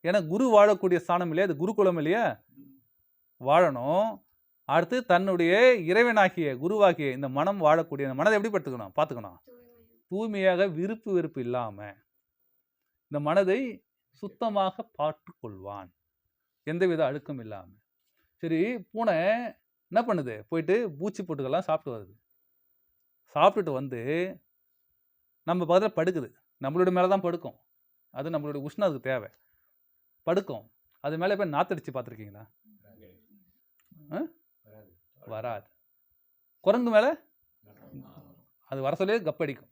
ஏன்னா குரு வாழக்கூடிய ஸ்தானம் இல்லையா, அது குருகுலம் இல்லையா, வாழணும். அடுத்து தன்னுடைய இறைவனாகிய குருவாகிய இந்த மனம் வாழக்கூடிய இந்த மனதை எப்படி படுத்துக்கணும், பார்த்துக்கணும், தூய்மையாக விருப்பு வெறுப்பு இல்லாமல் இந்த மனதை சுத்தமாக பார்த்து கொள்வான், எந்தவித அழுக்கம் இல்லாமல். சரி, பூனை என்ன பண்ணுது, போயிட்டு பூச்சி பொட்டுக்கெல்லாம் சாப்பிட்டு வருது, சாப்பிட்டுட்டு வந்து நம்ம பக்கத்தில் படுக்குது, நம்மளுடைய மேலே தான் படுக்கும், அது நம்மளுடைய உஷ்ணம் அதுக்கு தேவை, படுக்கும். அது மேலே போய் நாத்தடிச்சு பார்த்துருக்கீங்களா? வராது. குரங்கு மேலே அது வர சொல்லி கப்படிக்கும்.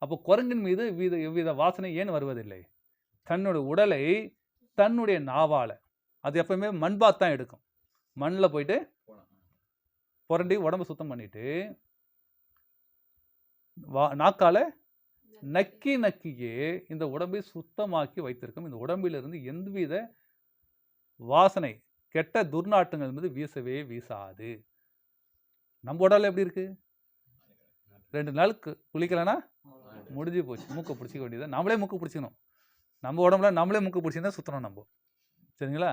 அப்போ குரங்கின் மீது எவ்வித வாசனை ஏன் வருவதில்லை, தன்னுடைய உடலை தன்னுடைய நாவால, அது எப்பவுமே மண்பாத் தான் எடுக்கும், மண்ணில் போயிட்டு புரண்டி உடம்பு சுத்தம் பண்ணிட்டு நாக்கால நக்கி நக்கியே இந்த உடம்பை சுத்தமாக்கி வைத்திருக்கும். இந்த உடம்பிலிருந்து எந்தவித வாசனை கெட்ட துர்நாற்றங்கள் என்பது வீசவே வீசாது. நம்ம உடல் எப்படி இருக்கு, 2 நாளுக்கு குளிக்கலைன்னா முடிஞ்சு போச்சு, மூக்கை பிடிச்சிக்க வேண்டியது, நம்மளே மூக்கு பிடிச்சிக்கணும், நம்ம உடம்புல நம்மளே மூக்கு பிடிச்சிருந்தா சுத்தணும் நம்ம, சரிங்களா?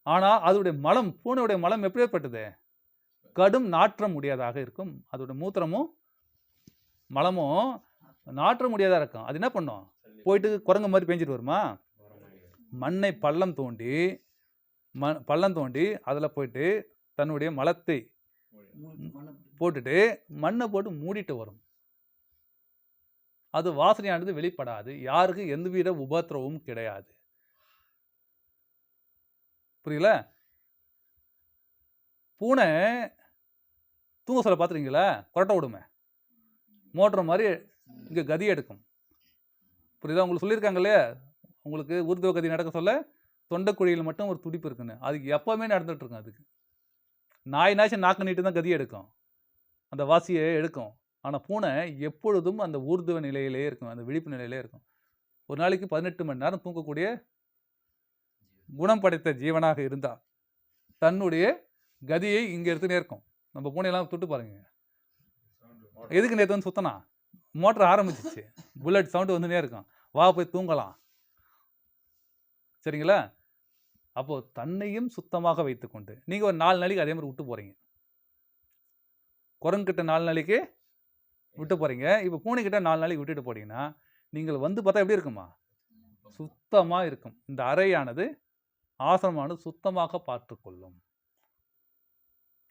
ஆனால் அதோடைய மலம், பூனையுடைய மலம் எப்படிப்பட்டது, கடும் நாற்றம் முடியாதாக இருக்கும். அதோட மூத்திரமும் மலமும் நாற்றம் முடியாதாக இருக்கும். அது என்ன பண்ணும், போயிட்டு குரங்கு மாதிரி பேஞ்சிட்டு வருமா, மண்ணை பள்ளம் தோண்டி அதில் போயிட்டு தன்னுடைய மலத்தை போட்டுட்டு மண்ணை போட்டு மூடிட்டு வரும். அது வாசனையானது வெளிப்படாது, யாருக்கு எந்தவித உபத்திரவும் கிடையாது. புரியல? பூனை தூங்க சொல்ல பார்த்துருக்கீங்களா, கொரட்டை விடுமே, மோட்டர் மாதிரி இங்கே கதி எடுக்கும். புரியுதா? உங்களுக்கு சொல்லியிருக்காங்க இல்லையா, உங்களுக்கு ஊர்துவ கதி நடக்க சொல்ல தொண்டைக்குழியில் மட்டும் ஒரு துடிப்பு இருக்குன்னு. அதுக்கு எப்பவுமே நடந்துட்டு இருக்கும். அதுக்கு நாய்னாச்சும் நாக்கு நீட்டு தான் கதி எடுக்கும், அந்த வாசியை எடுக்கும். ஆனால் பூனை எப்பொழுதும் அந்த ஊர்துவ நிலையிலே இருக்கும், அந்த விழிப்பு நிலையிலே இருக்கும். ஒரு நாளைக்கு 18 மணி நேரம் தூங்கக்கூடிய குணம் படைத்த ஜீவனாக இருந்தா தன்னுடைய கதியை இங்கே எடுத்துனே இருக்கும். நம்ம பூனையெல்லாம் தொட்டு பாருங்க, எதுக்கு நேற்று வந்து சுத்தனா, மோட்டர் ஆரம்பிச்சிச்சு, புல்லட் சவுண்டு வந்துனே இருக்கும், வா போய் தூங்கலாம். சரிங்களா? அப்போ தன்னையும் சுத்தமாக வைத்துக்கொண்டு நீங்க ஒரு 4 நாளைக்கு அதே மாதிரி விட்டு போறீங்க. குரங்கிட்ட 4 நாளைக்கு விட்டு போறீங்க. இப்போ பூனைக்கிட்ட 4 நாளைக்கு விட்டுட்டு போனீங்கன்னா நீங்கள் வந்து பார்த்தா எப்படி இருக்குமா? சுத்தமா இருக்கும். இந்த அறையானது, ஆசிரமானது சுத்தமாக பார்த்துக்கொள்ளும்.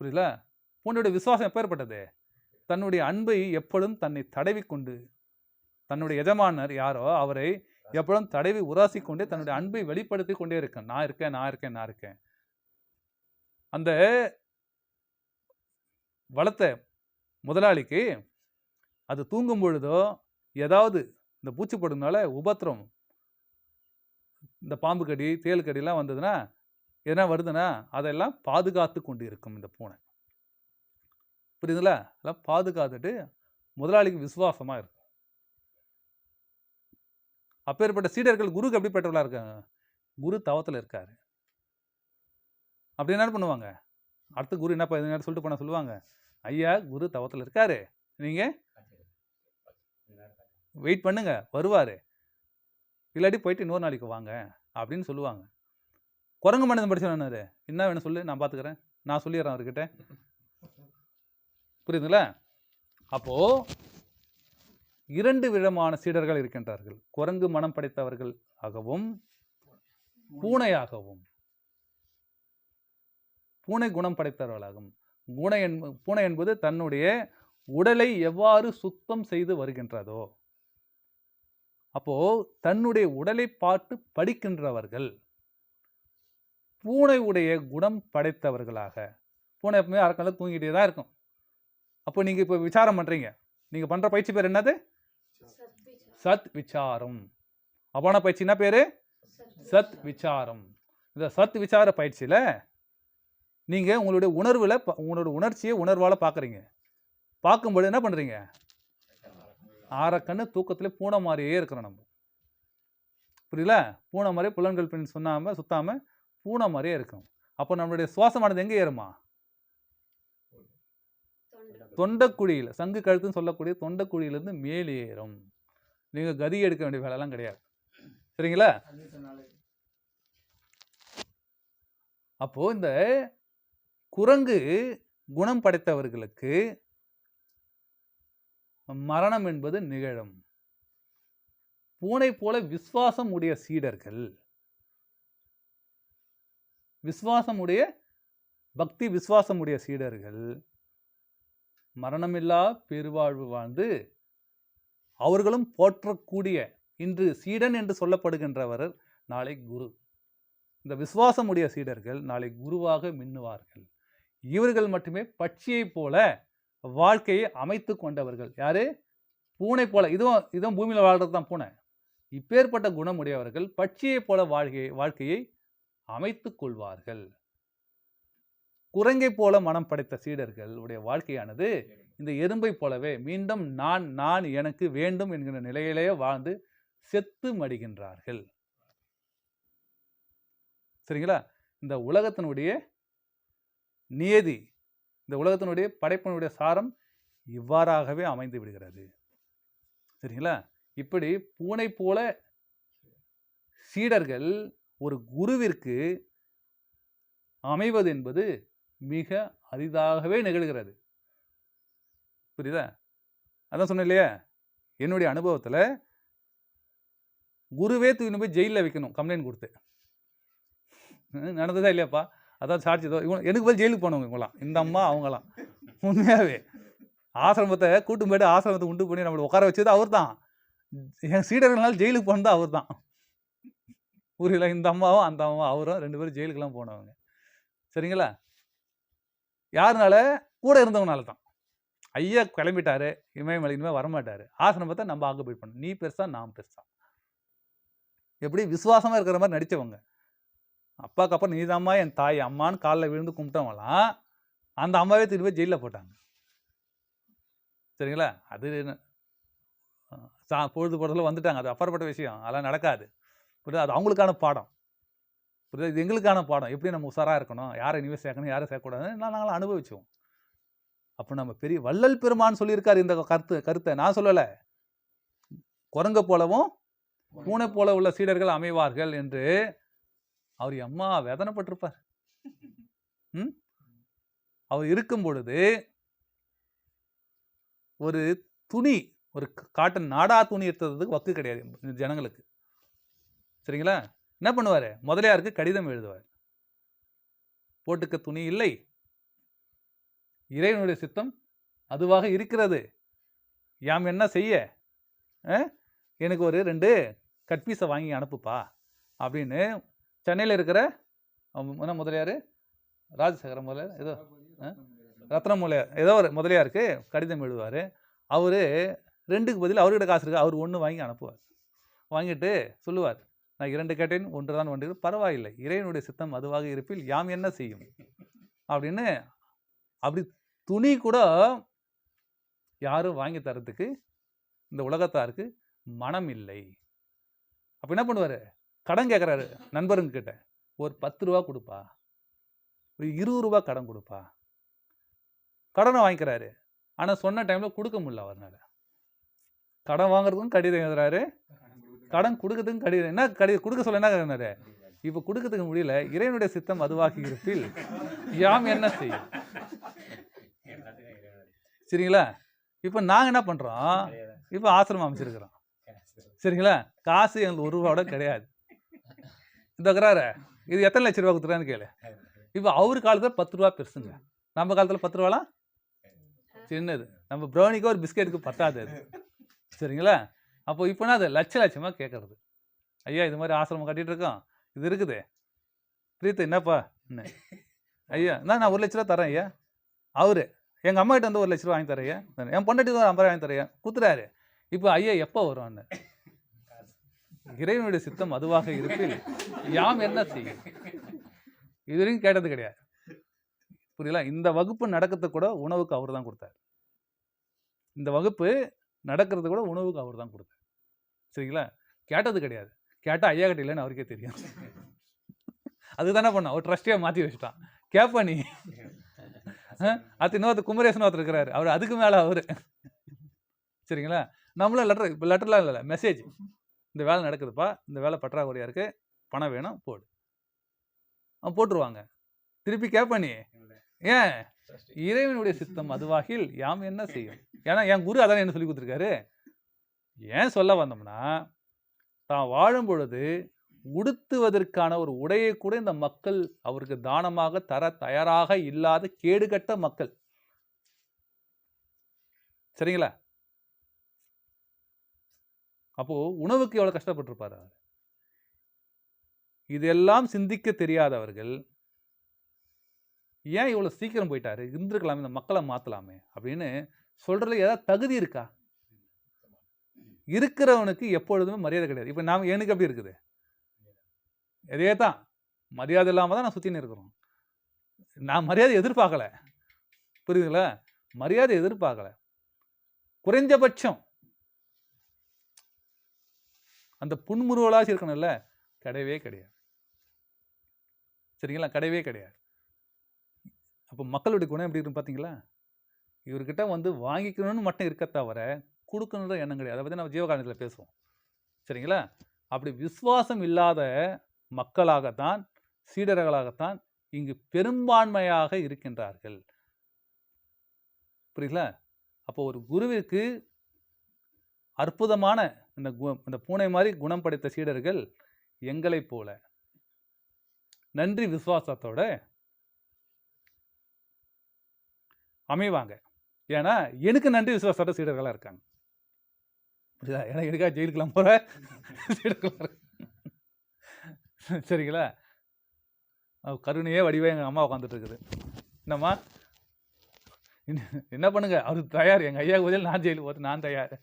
புரியுதுல? பூனையுடைய விசுவாசம் எப்பேற்பட்டது? தன்னுடைய அன்பை எப்பொழுதும் தன்னை தடவிக்கொண்டு, தன்னுடைய எஜமானர் யாரோ அவரை எப்பொழுதும் தடவி உராசி கொண்டே தன்னுடைய அன்பை வெளிப்படுத்தி கொண்டே இருக்கேன். நான் இருக்கேன், நான் இருக்கேன், நான் இருக்கேன். அந்த வளர்த்த முதலாளிக்கு அது தூங்கும் பொழுதோ ஏதாவது இந்த பூச்சிப்படுனால உபத்திரம், இந்த பாம்பு கடி, தேள் கடிலாம் வந்ததுன்னா, எதனா வருதுன்னா அதெல்லாம் பாதுகாத்து கொண்டு இருக்கும் இந்த பூனை. புரியுதுங்களா? அதெல்லாம் பாதுகாத்துட்டு முதலாளிக்கு விசுவாசமா இருக்கும். அப்பேற்பட்ட சீடர்கள் குருக்கு எப்படிப்பட்டவர்களா இருக்காங்க? குரு தவத்தில் இருக்காரு. அப்படி என்ன பண்ணுவாங்க? அடுத்த குரு என்ன சொல்லிட்டு போனா சொல்லுவாங்க, ஐயா குரு தவத்தில் இருக்காரு, நீங்க வெயிட் பண்ணுங்க, வருவாரு, இல்லாட்டி போயிட்டு இன்னொரு நாளைக்கு வாங்க அப்படின்னு சொல்லுவாங்க. குரங்கு மனிதன் படிச்சவனாரு, என்ன வேணும் சொல்லு, நான் பார்த்துக்கிறேன், நான் சொல்லிடுறேன் அவர்கிட்ட. புரியுதுங்களா? அப்போ 2 விதமான சீடர்கள் இருக்கின்றார்கள். குரங்கு மனம் படைத்தவர்கள் ஆகவும் பூனையாகவும். பூனை குணம் படைத்தவர்களாகும். பூனை என்பது தன்னுடைய உடலை எவ்வாறு சுத்தம் செய்து வருகின்றதோ, அப்போ தன்னுடைய உடலை பார்த்து படிக்கின்றவர்கள் பூனை உடைய குணம் படைத்தவர்களாக. பூனை எப்பவுமே அரக்கல்ல தூங்கிட்டே தான் இருக்கும். அப்போ நீங்க இப்போ விசாரம் பண்றீங்க, நீங்க பண்ற பயிற்சி பேர் என்னது? சத் விசாரம். அபான பயிற்சி என்ன பேரு? சத் விசாரம். இந்த சத் விசார பயிற்சியில நீங்க உங்களுடைய உணர்வுல, உங்களோட உணர்ச்சியை உணர்வால பாக்குறீங்க. பார்க்கும்போது என்ன பண்றீங்க? ஆறக்கண்ணு தூக்கத்துல பூனை மாதிரியே இருக்கிறோம் நம்ம. புரியல? பூனை மாதிரி புலன்கள் பின் சுத்தாம பூனை மாதிரியே இருக்கும். அப்போ நம்மளுடைய சுவாசமானது எங்க ஏறுமா? தொண்டைக்குழியில், சங்கு கழுத்துன்னு சொல்லக்கூடிய தொண்டைக்குழியிலிருந்து மேலே ஏறும். நீங்க கதி எடுக்க வேண்டிய வேலைலாம் கிடையாது. சரிங்களா? அப்போ இந்த குரங்கு குணம் படைத்தவர்களுக்கு மரணம் என்பது நிகழும். பூனை போல விசுவாசம் உடைய சீடர்கள், விசுவாசமுடைய பக்தி விசுவாசமுடைய சீடர்கள் மரணமில்லா பெருவாழ்வு வாழ்ந்து அவர்களும் போற்றக்கூடிய, இன்று சீடன் என்று சொல்லப்படுகின்றவர் நாளை குரு. இந்த விசுவாசமுடைய சீடர்கள் நாளை குருவாக மின்னுவார்கள். இவர்கள் மட்டுமே பட்சியை போல வாழ்க்கையை அமைத்து கொண்டவர்கள். யாரு? பூனை போல. இதுவும் பூமியில் வாழ்றது தான் பூனை. இப்பேற்பட்ட குணமுடையவர்கள் பட்சியை போல வாழ்க்கையை அமைத்துக் கொள்வார்கள். குரங்கை போல மனம் படைத்த சீடர்கள் உடைய வாழ்க்கையானது இந்த எறும்பை போலவே மீண்டும் நான் நான் எனக்கு வேண்டும் என்கிற நிலையிலேயே வாழ்ந்து செத்து மடிகின்றார்கள். சரிங்களா? இந்த உலகத்தினுடைய நியதி, இந்த உலகத்தினுடைய படைப்பினுடைய சாரம் இவ்வாறாகவே அமைந்து விடுகிறது. சரிங்களா? இப்படி பூனை போல சீடர்கள் ஒரு குருவிற்கு அமைவது என்பது மிக அரிதாகவே நிகழ்கிறது. புரியுதா? அதான் சொன்னேன் இல்லையா, என்னுடைய அனுபவத்தில் குருவே தூக்கி போய் ஜெயிலில் வைக்கணும் கம்ப்ளைண்ட் கொடுத்து. நடந்ததா இல்லையாப்பா? அதான் சாட்சி. எனக்கு போய் ஜெயிலுக்கு போனவங்க இவங்களாம், இந்த அம்மா அவங்களாம். உண்மையாகவே ஆசிரமத்தை கூட்டும் போய்ட்டு ஆசிரமத்தை உண்டு பண்ணி நம்மளை உட்கார வச்சது அவர் தான். என் சீடர்களால் ஜெயிலுக்கு போனது அவர் தான். புரியல? இந்த அம்மாவும் அந்த அம்மாவும் அவரும் 2 பேரும் ஜெயிலுக்கெல்லாம் போனவங்க. சரிங்களா? யாருனால? கூட இருந்தவங்கனால தான். ஐயா கிளம்பிட்டாரு, இமயமலை இனிமேல் வரமாட்டாரு, ஆசிரமத்தை நம்ம ஆக்குபை பண்ணணும், நீ பெருசா நான் பெருசா. எப்படி விசுவாசமாக இருக்கிற மாதிரி நடித்தவங்க. அப்பாவுக்கு அப்புறம் நீதாம்மா என் தாய் அம்மான்னு காலில் விழுந்து கும்பிட்டவங்களாம் அந்த அம்மாவே திரும்பி ஜெயிலில் போட்டாங்க. சரிங்களா? அது பொழுது போடுறதுல வந்துட்டாங்க. அது அப்பாற்பட்ட விஷயம். அதெல்லாம் நடக்காது. புரியுது? அது அவங்களுக்கான பாடம். புரியுது? இது எங்களுக்கான பாடம். எப்படி நம்ம உஷாராக இருக்கணும், யாரை இனிமேல் சேர்க்கணும், யாரை சேர்க்கக்கூடாதுன்னு நாங்களும் அனுபவிச்சோம். அப்போ நம்ம பெரிய வள்ளல் பெருமான் சொல்லியிருக்காரு இந்த கருத்தை. நான் சொல்லலை. குரங்க போலவும் பூனை போல உள்ள சீடர்கள் அமைவார்கள் என்று அவர் அம்மா வேதனைப்பட்டிருப்பார். அவர் இருக்கும் பொழுது ஒரு துணி, ஒரு காட்டன் நாடா துணி எடுத்ததுக்கு வக்கு கிடையாது ஜனங்களுக்கு. சரிங்களா? என்ன பண்ணுவார்? முதலியாருக்கு கடிதம் எழுதுவார். போட்டுக்க துணி இல்லை, இறைவனுடைய சித்தம் அதுவாக இருக்கிறது, யாம் என்ன செய்ய, எனக்கு ஒரு 2 கட்பீஸை வாங்கி அனுப்புப்பா அப்படின்னு சென்னையில் இருக்கிற என்ன முதலியார், ராஜசேகர முதலியார், ஏதோ ரத்ன முதலியார், ஏதோ ஒரு முதலியாருக்கு கடிதம் எழுதுவார். அவர் 2க்கு பதில் அவர்கிட்ட காசு இருக்கு, அவர் 1 வாங்கி அனுப்புவார். வாங்கிட்டு சொல்லுவார், நான் 2 கேட்டேன், 1 தான் வண்டி, பரவாயில்லை, இறைவனுடைய சித்தம் அதுவாக இருப்பில் யாம் என்ன செய்யும் அப்படின்னு. அப்படி துணி கூட யாரும் வாங்கி தரத்துக்கு இந்த உலகத்தாருக்கு மனம் இல்லை. அப்போ என்ன பண்ணுவார்? கடன் கேட்குறாரு நண்பருங்க கிட்ட, ஒரு 10 ரூபா கொடுப்பா, ஒரு 20 ரூபா கடன் கொடுப்பா. கடனை வாங்கிக்கிறாரு. ஆனால் சொன்ன டைமில் கொடுக்க முடியல அவர்னால. கடன் வாங்குறதுக்கும் கடிதம் எழுதுறாரு, கடன் கொடுக்கறதுக்கும் கடிதம். என்ன கடிதம் கொடுக்க சொல்ல என்ன எழுதினாரு? இப்போ கொடுக்கறதுக்கு முடியல, இறைவனுடைய சித்தம் அதுவாகி இருப்பில் யாம் என்ன செய்யும். சரிங்களா? இப்போ நாங்கள் என்ன பண்ணுறோம்? இப்போ ஆசிரமம் அமைச்சிருக்கிறோம். சரிங்களா? காசு எங்களுக்கு 1 ரூபாவோட கிடையாது. இந்த இருக்கிறாரு, இது எத்தனை லட்ச ரூபா கொடுத்துறான்னு கேளு. இப்போ அவர் காலத்தில் 10 ரூபா பெருசுங்க, நம்ம காலத்தில் 10 ரூபாலாம் சின்னது. நம்ம ப்ரௌனிக்கு ஒரு பிஸ்கெட்டுக்கு பத்தாது அது. சரிங்களா? அப்போ இப்போனா அது லட்சமாக கேட்குறது. ஐயா இது மாதிரி ஆசிரமம் கட்டிகிட்டு இருக்கோம், இது இருக்குது, பிரீத்து என்னப்பா என்ன ஐயா, நான் 1 லட்ச ரூபா தரேன் ஐயா. அவரு எங்கள் அம்மா கிட்ட வந்து 1 லட்ச ரூபா வாங்கி தரையா, என் பொண்டாட்டி தான் 50 ரூபா வாங்கி தரையா குத்துறாரு. இப்போ ஐயா எப்போ வருவான்னு. இறைவனுடைய சித்தம் அதுவாக இருப்பில் யாம் என்ன செய்யும். இது வரைக்கும் கேட்டது கிடையாது. புரியல? இந்த வகுப்பு நடக்கிறது கூட உணவுக்கு அவர் தான் கொடுத்தார். இந்த வகுப்பு நடக்கிறது கூட உணவுக்கு அவர் தான் கொடுத்தார். சரிங்களா? கேட்டது கிடையாது. கேட்டால் ஐயா கிட்ட இல்லைன்னு அவருக்கே தெரியும். அதுதானே பண்ண, அவர் ட்ரஸ்டியாக மாற்றி வச்சுட்டான். கேட்பா நீ. அது இன்னொருத்தர் குமரேசன் ஒருத்தர் இருக்கிறாரு, அவர் அதுக்கு மேலே அவர். சரிங்களா? நம்மளும் லெட்டர், இப்போ லெட்டர்லாம் இல்லை, மெசேஜ், இந்த வேலை நடக்குதுப்பா, இந்த வேலை பற்றாக்குறையாக இருக்குது, பணம் வேணும் போடு, போட்டுருவாங்க. திருப்பி கேட்பா நீ. ஏன்? இறைவனுடைய சித்தம் அதுவாகில் யாம் என்ன செய்யும். ஏன்னா என் குரு அதான் என்ன சொல்லி கொடுத்துருக்காரு. ஏன் சொல்ல வந்தோம்னா, தான் வாழும் பொழுது உடுத்துவதற்கான ஒரு உடையை கூட இந்த மக்கள் அவருக்கு தானமாக தர தயாராக இல்லாத கேடுகட்ட மக்கள். சரிங்களா? அப்போ உணவுக்கு எவ்வளவு கஷ்டப்பட்டிருப்பாரு அவர். இதெல்லாம் சிந்திக்க தெரியாதவர்கள் ஏன் இவ்வளவு சீக்கிரம் போயிட்டாரு, இருந்திருக்கலாமே, இந்த மக்களை மாத்தலாமே அப்படின்னு சொல்றதுல ஏதாவது தகுதி இருக்கா? இருக்கிறவனுக்கு எப்பொழுதுமே மரியாதை கிடையாது. இப்போ நாம் எனக்கு அப்படி இருக்குது, இதே தான் மரியாதை இல்லாமல் தான் நான் சுற்றின்னு இருக்கிறோம். நான் மரியாதை எதிர்பார்க்கல, புரியுதுங்களா? மரியாதை எதிர்பார்க்கல. குறைஞ்சபட்சம் அந்த புன்முறுவலாக இருக்கணும்ல, கிடையவே கிடையாது. சரிங்களா? கிடையவே கிடையாது. அப்போ மக்களுடைய குணம் எப்படி இருக்குன்னு பார்த்தீங்களா? இவர்கிட்ட வந்து வாங்கிக்கணும்னு மட்டும் இருக்க தவிர கொடுக்கணுன்ற எண்ணம் கிடையாது. அதை பற்றி நம்ம ஜீவகாரணத்தில் பேசுவோம். சரிங்களா? அப்படி விசுவாசம் இல்லாத மக்களாகத்தான், சீடர்களாகத்தான் இங்கு பெரும்பான்மையாக இருக்கின்றார்கள். புரியுங்களா? அப்போ ஒரு குருவிற்கு அற்புதமான இந்த பூனை மாதிரி குணம் படைத்த சீடர்கள் எங்களைப் போல நன்றி விசுவாசத்தோட அமைவாங்க. ஏன்னா எனக்கு நன்றி விசுவாசத்தோட சீடர்களாக இருக்காங்க. புரியுதா? ஏன்னா எனக்கா ஜெயிலுக்கெல்லாம் போகிற சீடர்களாக. சரிங்களா? கருணையே வடிவாக எங்கள் அம்மா உட்காந்துட்டு இருக்குது. என்னம்மா என்ன பண்ணுங்க, அவரு தயார், எங்கள் ஐயா பதில் நான் ஜெயிலுக்கு போகிறது நான் தயார்.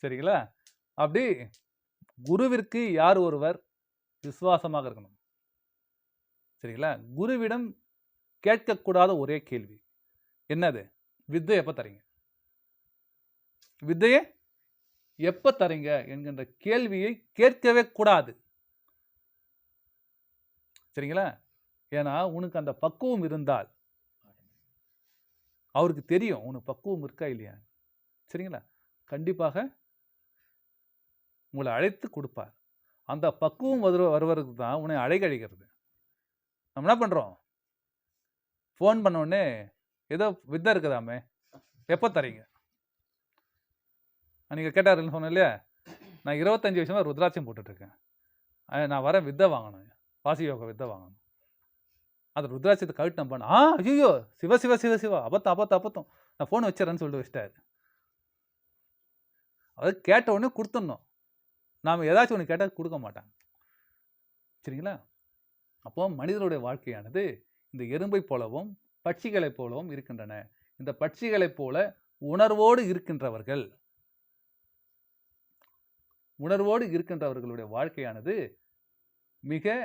சரிங்களா? அப்படி குருவிற்கு யார் ஒருவர் விசுவாசமாக இருக்கணும். சரிங்களா? குருவிடம் கேட்கக்கூடாத ஒரே கேள்வி என்னது? வித்தை எப்ப தரீங்க? வித்தையை எப்ப தரீங்க என்கின்ற கேள்வியை கேட்கவே கூடாது. சரிங்களா? ஏன்னா உனக்கு அந்த பக்குவம் இருந்தால் அவருக்கு தெரியும் உனக்கு பக்குவம் இருக்கா இல்லையா. சரிங்களா? கண்டிப்பாக உங்களை அழைத்து கொடுப்பார். அந்த பக்குவம் வருவதற்கு தான் உன்னை அழைக்கிறது. நம்ம என்ன பண்றோம்? ஃபோன் பண்ண உடனே ஏதோ வித்தை இருக்குதாமே, எப்போ தரீங்க? நீங்கள் கேட்டாருன்னு சொன்னேன் இல்லையா, நான் 25 வருஷமா ருத்ராட்சம் போட்டுட்ருக்கேன். நான் வரேன் வித்தை வாங்கணும், வாசி யோக வித்தை வாங்கணும். அந்த ருத்ராட்சத்தை கழட்டு நான் பண்ண ஐயோ சிவ சிவ சிவ சிவா அபத்தம் நான் ஃபோன் வச்சிடறேன்னு சொல்லிட்டு வச்சிட்டாரு. அது கேட்ட உடனே கொடுத்துடணும். நாம் ஏதாச்சும் ஒன்று கேட்டால் கொடுக்க மாட்டாங்க. சரிங்களா? அப்போ மனிதனுடைய வாழ்க்கையானது இந்த எறும்பை போலவும் பட்சிகளைப் போலவும் இருக்கின்றன. இந்த பட்சிகளைப் போல உணர்வோடு இருக்கின்றவர்களுடைய வாழ்க்கையானது மிக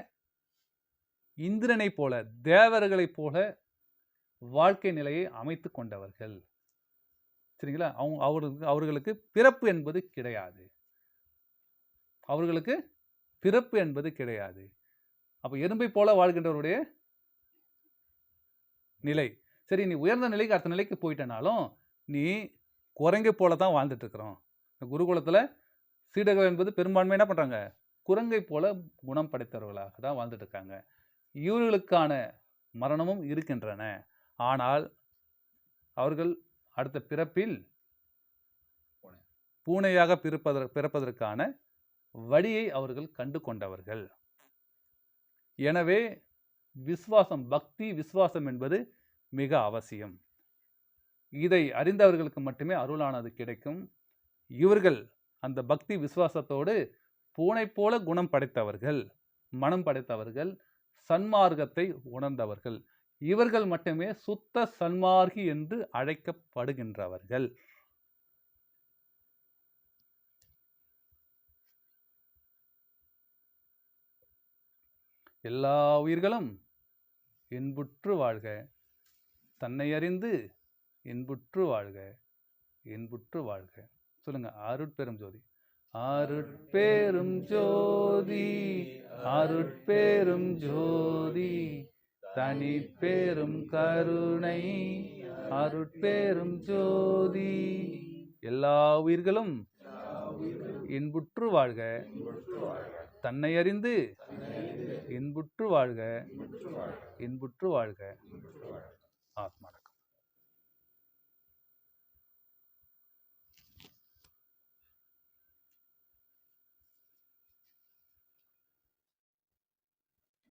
இந்திரனை போல தேவர்களைப் போல வாழ்க்கை நிலையை அமைத்து கொண்டவர்கள். சரிங்களா? அவர்களுக்கு பிறப்பு என்பது கிடையாது. அப்போ எறும்பை போல வாழ்கின்றவருடைய நிலை. சரி, நீ உயர்ந்த நிலைக்கு அடுத்த நிலைக்கு போயிட்டனாலும் நீ குரங்கை போல தான் வாழ்ந்துட்டு இருக்கிறோம். குருகுலத்தில் சீடர்கள் என்பது பெரும்பான்மை என்ன பண்ணுறாங்க? குரங்கை போல குணம் படைத்தவர்களாக தான் வாழ்ந்துட்டு இருக்காங்க. இவர்களுக்கான மரணமும் இருக்கின்றன. ஆனால் அவர்கள் அடுத்த பிறப்பில் பூனையாக பிறப்பதற்கான வழியை அவர்கள் கண்டு கொண்டவர்கள். எனவே விசுவாசம், பக்தி விசுவாசம் என்பது மிக அவசியம். இதை அறிந்தவர்களுக்கு மட்டுமே அருளானது கிடைக்கும். இவர்கள் அந்த பக்தி விசுவாசத்தோடு பூனை போல குணம் படைத்தவர்கள், மனம் படைத்தவர்கள், சன்மார்க்கத்தை உணர்ந்தவர்கள். இவர்கள் மட்டுமே சுத்த சன்மார்க்கி என்று அழைக்கப்படுகின்றவர்கள். எல்லா உயிர்களும் இன்புற்று வாழ்க, தன்னை அறிந்து இன்புற்று வாழ்க, இன்புற்று வாழ்க. சொல்லுங்க. அருட்பெரும் ஜோதி, அருட்பெரும் ஜோதி, அருட்பெரும் ஜோதி, தனி பெரும் கருணை, அருட்பெரும் ஜோதி. எல்லா உயிர்களும் இன்புற்று வாழ்க, தன்னை அறிந்து இன்புற்று வாழ்க, இன்புற்று வாழ்க. ஆத்மா